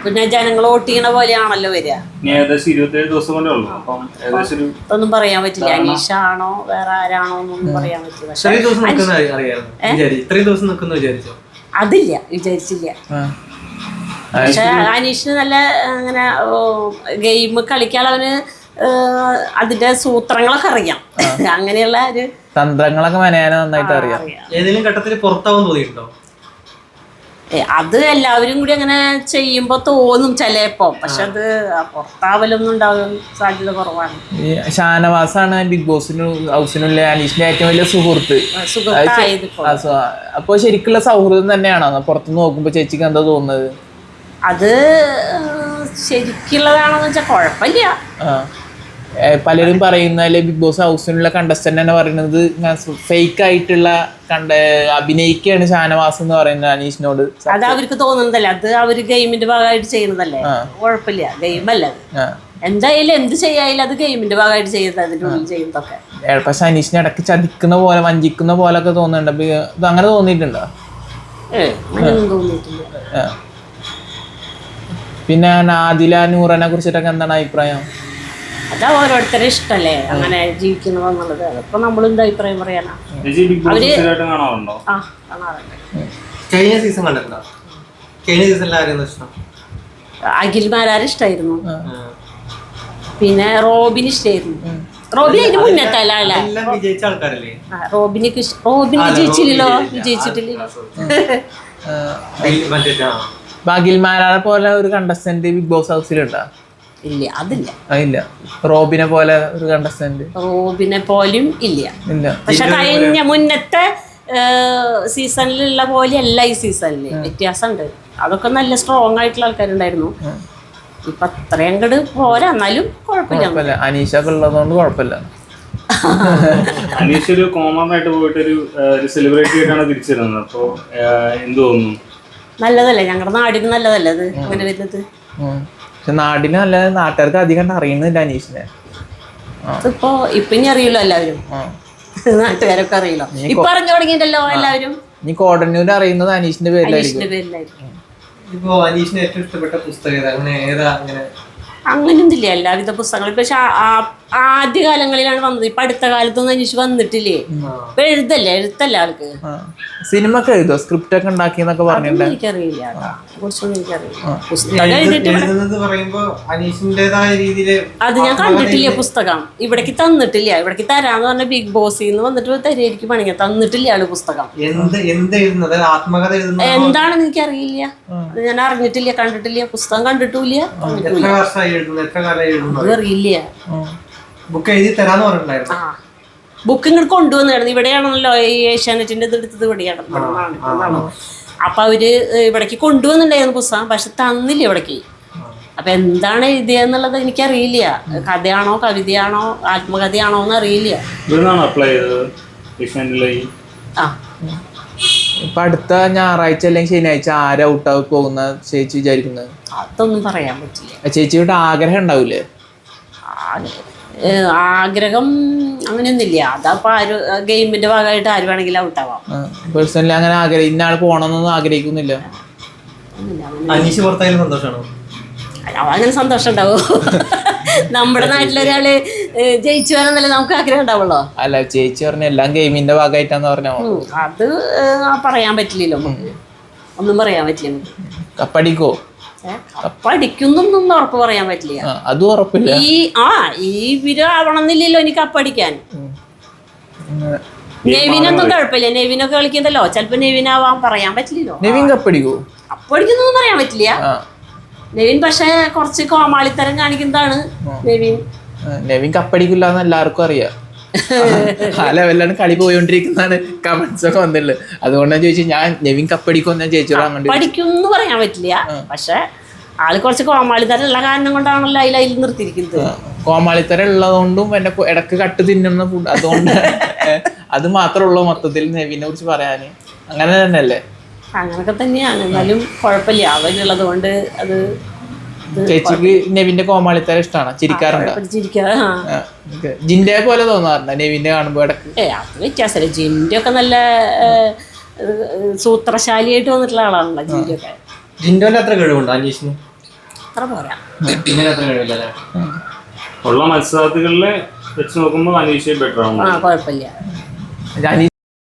പിന്നെ ജനങ്ങൾ വോട്ട് ചെയ്യണ പോലെയാണല്ലോ വരിക. ഏകദേശം 27 ദിവസം കൊണ്ടേ ഉള്ളൂ. അപ്പം ഒന്നും പറയാൻ പറ്റില്ല. അനീഷാണോ വേറെ ആരാണോ എന്നൊന്നും പറയാൻ പറ്റില്ല. അതില്ല, വിചാരിച്ചില്ല. പക്ഷെ അനീഷിന് നല്ല അങ്ങനെ ഗെയിം കളിക്കാളവന് അതിന്റെ സൂത്രങ്ങളൊക്കെ അറിയാം. അങ്ങനെയുള്ള ഒരു തന്ത്രങ്ങളൊക്കെ മെനയാൻ നന്നായിട്ട് അറിയാം. ഏതെങ്കിലും ഘട്ടത്തിൽ പുറത്താവാൻ തോന്നിയിട്ടുണ്ടോ? അത് എല്ലാവരും കൂടി അങ്ങനെ ചെയ്യുമ്പോ തോന്നും ചിലപ്പോ. പക്ഷെ അത് പുറത്താവലൊന്നും ഉണ്ടാവാൻ സാധ്യത കുറവാണ്. ഈ ഷാനവാസാണ് ബിഗ് ബോസിന് ഹൗസിനുള്ള അനീഷിന്റെ ഏറ്റവും വലിയ സുഹൃത്ത്. അപ്പൊ ശരിക്കുള്ള സൗഹൃദം തന്നെയാണോ പുറത്തുനിന്ന് നോക്കുമ്പോ ചേച്ചിക്ക് എന്താ തോന്നുന്നത്? അത് ശരിക്കുള്ളതാണെന്ന് വെച്ചാൽ കുഴപ്പമില്ല. പലരും പറയുന്നതിൽ ബിഗ് ബോസ് ഹൗസിനുള്ള കണ്ടസ്റ്റന്റ് തന്നെ പറയുന്നത് ഫേക്ക് ആയിട്ടുള്ള അഭിനയിക്കുകയാണ് ഷാനവാസ് എന്ന് പറയുന്നത് അനീഷിനോട്. അത് അവർക്ക് തോന്നുന്നതല്ലേ, അത് അവര് ഗെയിമിന്റെ ഭാഗമായിട്ട് ചെയ്യുന്നതല്ലേ. കുഴപ്പമില്ല, ഗെയിമല്ല. എന്തായാലും എന്ത് ചെയ്യായാലും അത് ഗെയിമിന്റെ ഭാഗമായിട്ട് ചെയ്യുന്നത്, അതിന്റെ ഉള്ളിൽ ചെയ്യുന്നതൊക്കെ. പക്ഷെ അനീഷിനെ ഇടയ്ക്ക് ചതിക്കുന്ന പോലെ വഞ്ചിക്കുന്ന പോലെ ഒക്കെ തോന്നുന്നുണ്ട്. ഇത് അങ്ങനെ തോന്നിയിട്ടുണ്ടോ? അങ്ങനെയൊന്നും തോന്നിയിട്ടില്ല. പിന്നെ ആദില നൂറനെ കുറിച്ചിട്ടൊക്കെ എന്താണ് അഭിപ്രായം? അത് ഓരോരുത്തരുടെ ഇഷ്ടല്ലേ അങ്ങനെ ജീവിക്കുന്നതെന്നുള്ളത്. അതിപ്പോ നമ്മളെന്ത് അഭിപ്രായം പറയാനാ? അവര് കാണാറുണ്ട്. കഴിഞ്ഞ സീസൺ കണ്ടിട്ടുണ്ടോ? കഴിഞ്ഞ സീസണിൽ ആരെയാണ് ഇഷ്ടം? അഖിൽമാരാര് ഇഷ്ടമായിരുന്നു. പിന്നെ റോബിന് ഇഷ്ടമായിരുന്നു. റോബിൻ അതിന് മുന്നേറ്റല്ല, വിജയിച്ച ആൾക്കാരല്ലേ. റോബിന് വിജയിച്ചില്ലല്ലോ, വിജയിച്ചിട്ടില്ലല്ലോ. അഖിൽമാരാരെ പോലെ ഒരു കണ്ടസ്റ്റന്റ് ബിഗ് ബോസ് ഹൗസിലുണ്ടോ? ഇല്ല, അതില്ല. ഇല്ല. റോബിനെ പോലെ ഒരു കണ്ടസ്റ്റന്റ്? റോബിനെ പോലും ഇല്ല. പക്ഷെ കഴിഞ്ഞ മുന്നത്തെ സീസണിലുള്ള പോലെയല്ല ഈ സീസണില്, വ്യത്യാസമുണ്ട്. അതൊക്കെ നല്ല സ്ട്രോങ് ആയിട്ടുള്ള ആൾക്കാരുണ്ടായിരുന്നു. ഇപ്പൊ അത്രയും അങ്ങോട്ട് പോരാ, എന്നാലും കുഴപ്പമില്ല. അനീഷൊക്കെ ഉള്ളതുകൊണ്ട് കുഴപ്പമില്ല. അനീഷ് ഒരു കോമൺ ആയിട്ട് പോയിട്ട് ഒരു സെലിബ്രിറ്റി ആയിട്ടാണ് തിരിച്ചിരുന്നത്. അപ്പൊ എന്ത് തോന്നുന്നു? നല്ലതല്ലേ, ഞങ്ങളുടെ നാടിന് നല്ലതല്ലേ അത് അങ്ങനെ വരുന്നത്. പക്ഷെ നാടിന് നല്ല, നാട്ടുകാർക്ക് അധികം അറിയുന്നില്ല അനീഷിനെ. ഇപ്പൊ ഇനി അറിയില്ലോ എല്ലാവരും, നാട്ടുകാരൊക്കെ അറിയില്ലോ. ഇപ്പൊ അറിഞ്ഞു തുടങ്ങിയിട്ടല്ലോ എല്ലാവരും. ഇനി കോടന്നൂര് അറിയുന്നത് അനീഷിന്റെ പേരിലായിരിക്കും. ഇപ്പൊ അനീഷിന് ഏറ്റവും ഇഷ്ടപ്പെട്ട പുസ്തകം അങ്ങനെ ഏതാ? അങ്ങനെയൊന്നുമില്ല, എല്ലാവിധ പുസ്തകങ്ങളും. പക്ഷെ ആദ്യകാലങ്ങളിലാണ് വന്നത്. ഇപ്പൊ അടുത്ത കാലത്തൊന്നും അനീഷ് വന്നിട്ടില്ലേ. ഇപ്പൊ എഴുത്തല്ലേ ആൾക്ക്. സിനിമ ഒക്കെ എഴുതോ? സ്ക്രിപ്റ്റ് ഒക്കെ ഉണ്ടാക്കിയെന്നൊക്കെ പറഞ്ഞിട്ടുണ്ട്. എനിക്കറിയില്ല, കുറിച്ചൊന്നും എനിക്കറിയില്ല. പുസ്തകം എഴുതിയിട്ട് അത് ഞാൻ കണ്ടിട്ടില്ല. പുസ്തകം ഇവിടേക്ക് തന്നിട്ടില്ല. ഇവിടേക്ക് തരാന്ന് പറഞ്ഞ ബിഗ് ബോസിൽ നിന്ന് വന്നിട്ട് തരേക്ക് പണിയാ. തന്നിട്ടില്ല ആള് പുസ്തകം. എന്താണെന്ന് എനിക്കറിയില്ല. അത് ഞാൻ അറിഞ്ഞിട്ടില്ല, കണ്ടിട്ടില്ല. പുസ്തകം കണ്ടിട്ടില്ല, അറിയില്ല. ബുക്ക് എഴുതി തരാന്ന് പറഞ്ഞിട്ടുണ്ടായിരുന്നു. ബുക്ക് ഇങ്ങോട്ട് കൊണ്ടുവന്നായിരുന്നു. ഇവിടെയാണല്ലോ ഈ ഏഷ്യാനെറ്റിന്റെ ഇത് എടുത്തത്, ഇവിടെയാണ്. അപ്പൊ അവര് ഇവിടേക്ക് കൊണ്ടുവന്നിട്ടുണ്ടായിരുന്നു പുസ്തകം, പക്ഷെ തന്നില്ല ഇവിടേക്ക്. അപ്പൊ എന്താണ് എഴുതിയെന്നുള്ളത് എനിക്കറിയില്ല. കഥയാണോ കവിതയാണോ ആത്മകഥയാണോ എന്ന് അറിയില്ല. ഇപ്പൊ അടുത്ത ഞായറാഴ്ച അല്ലെങ്കിൽ ശനിയാഴ്ച ആര് ഔട്ടായി പോകുന്ന ചേച്ചി വിചാരിക്കുന്നത്? അതൊന്നും പറയാൻ പറ്റില്ല. ചേച്ചിയുടെ ആഗ്രഹം ഉണ്ടാവില്ലേ? ആഗ്രഹം അങ്ങനെയൊന്നുമില്ല. അതപ്പോ ആര് ഗെയിമിന്റെ ഭാഗമായിട്ട് ആര് വേണമെങ്കിലും ഔട്ടാവാം. പേഴ്സണലി അങ്ങനെ ഇന്ന ആൾ പോകണമെന്നൊന്നും ആഗ്രഹിക്കുന്നില്ല. അനീഷ് പുറത്തായാലും സന്തോഷമാണോ? അങ്ങനെ സന്തോഷം ഉണ്ടാവോ? നമ്മുടെ നാട്ടിലൊരാള് ജയിച്ചു വരാന്നല്ലേ നമുക്ക് ആഗ്രഹം ഉണ്ടാവുള്ളോ? അല്ല, ചേച്ചി പറഞ്ഞ എല്ലാം ഗെയിമിന്റെ ഭാഗമായിട്ടാന്ന് പറഞ്ഞോ. അത് പറയാൻ പറ്റില്ലല്ലോ, ഒന്നും പറയാൻ പറ്റില്ല. കപ്പടിക്കോ? കപ്പടിക്കുന്നൊന്നും ഉറപ്പ് പറയാൻ പറ്റില്ല. അതും ഉറപ്പില്ല. ഇവര് ആവണമെന്നില്ലല്ലോ എനിക്ക് കപ്പടിക്കാൻ. നെവിനൊന്നും കുഴപ്പമില്ല, നെവിനൊക്കെ കളിക്കുന്നല്ലോ. ചിലപ്പോ നെവിനാവാൻ പറയാൻ പറ്റില്ലല്ലോ. നെവിൻ കപ്പടിക്കോ? കപ്പടിക്കുന്നൊന്നും പറയാൻ പറ്റില്ല. നെവിൻ പക്ഷെ കുറച്ച് കോമാളിത്തരം കാണിക്കുന്നതാണ് നെവിൻ. നെവിൻ കപ്പടിക്കില്ല എന്ന് എല്ലാവർക്കും അറിയാം. ആ ലെവലിലാണ് കളി പോയോണ്ടിരിക്കുന്നതാണ് കമന്റ്സ് ഒക്കെ വന്നിട്ടുള്ളത്. അതുകൊണ്ടാണ് ചോദിച്ചത് ഞാൻ നെവിൻ കപ്പടിക്കും ഞാൻ ചോദിച്ചോളാം. പഠിക്കുമെന്ന് പറയാൻ പറ്റില്ല, പക്ഷെ ആള് കുറച്ച് കോമാളിത്തരം ഉള്ള കാരണം കൊണ്ടാണല്ലോ അതിൽ നിർത്തിയിരിക്കുന്നത്. കോമാളിത്തരം ഉള്ളതുകൊണ്ടും എന്നെ ഇടക്ക് കട്ട് തിന്നുന്ന ഫുഡ്, അതുകൊണ്ട് അത് മാത്രമുള്ളൂ മൊത്തത്തിൽ നെവിനെ കുറിച്ച് പറയാന്. അങ്ങനെ തന്നെയല്ലേ? അങ്ങനൊക്കെ തന്നെയാണ്. എന്നാലും കുഴപ്പമില്ല, അവനുള്ളത് കൊണ്ട് അത്. ചേച്ചിക്ക് നെവിന്റെ കോമാളിത്തരം ഇഷ്ടമാണ്? ചിരിക്കാറുണ്ടോ? ജിൻഡയെ പോലെ തോന്നാറുണ്ട് നെവിനെ കാണുമ്പോ ഇടക്ക്? അത് വ്യത്യാസമല്ലേ. ജിൻഡെ ഒക്കെ നല്ല സൂത്രശാലിയായിട്ട് വന്നിട്ടുള്ള ആളാണല്ലോ ജിൻഡെ ഒക്കെ. ജിൻഡോന്റെ അത്ര കഴിവുണ്ടോ അനീഷിന്? അത്ര പോരാ. ഇങ്ങനെ അത്ര കഴിവില്ലല്ലേ? ഉള്ള മത്സരാർത്ഥികളിലെ വെച്ച് നോക്കുമ്പോൾ അനീഷ് ബെറ്റർ ആണ്. കുഴപ്പമില്ല.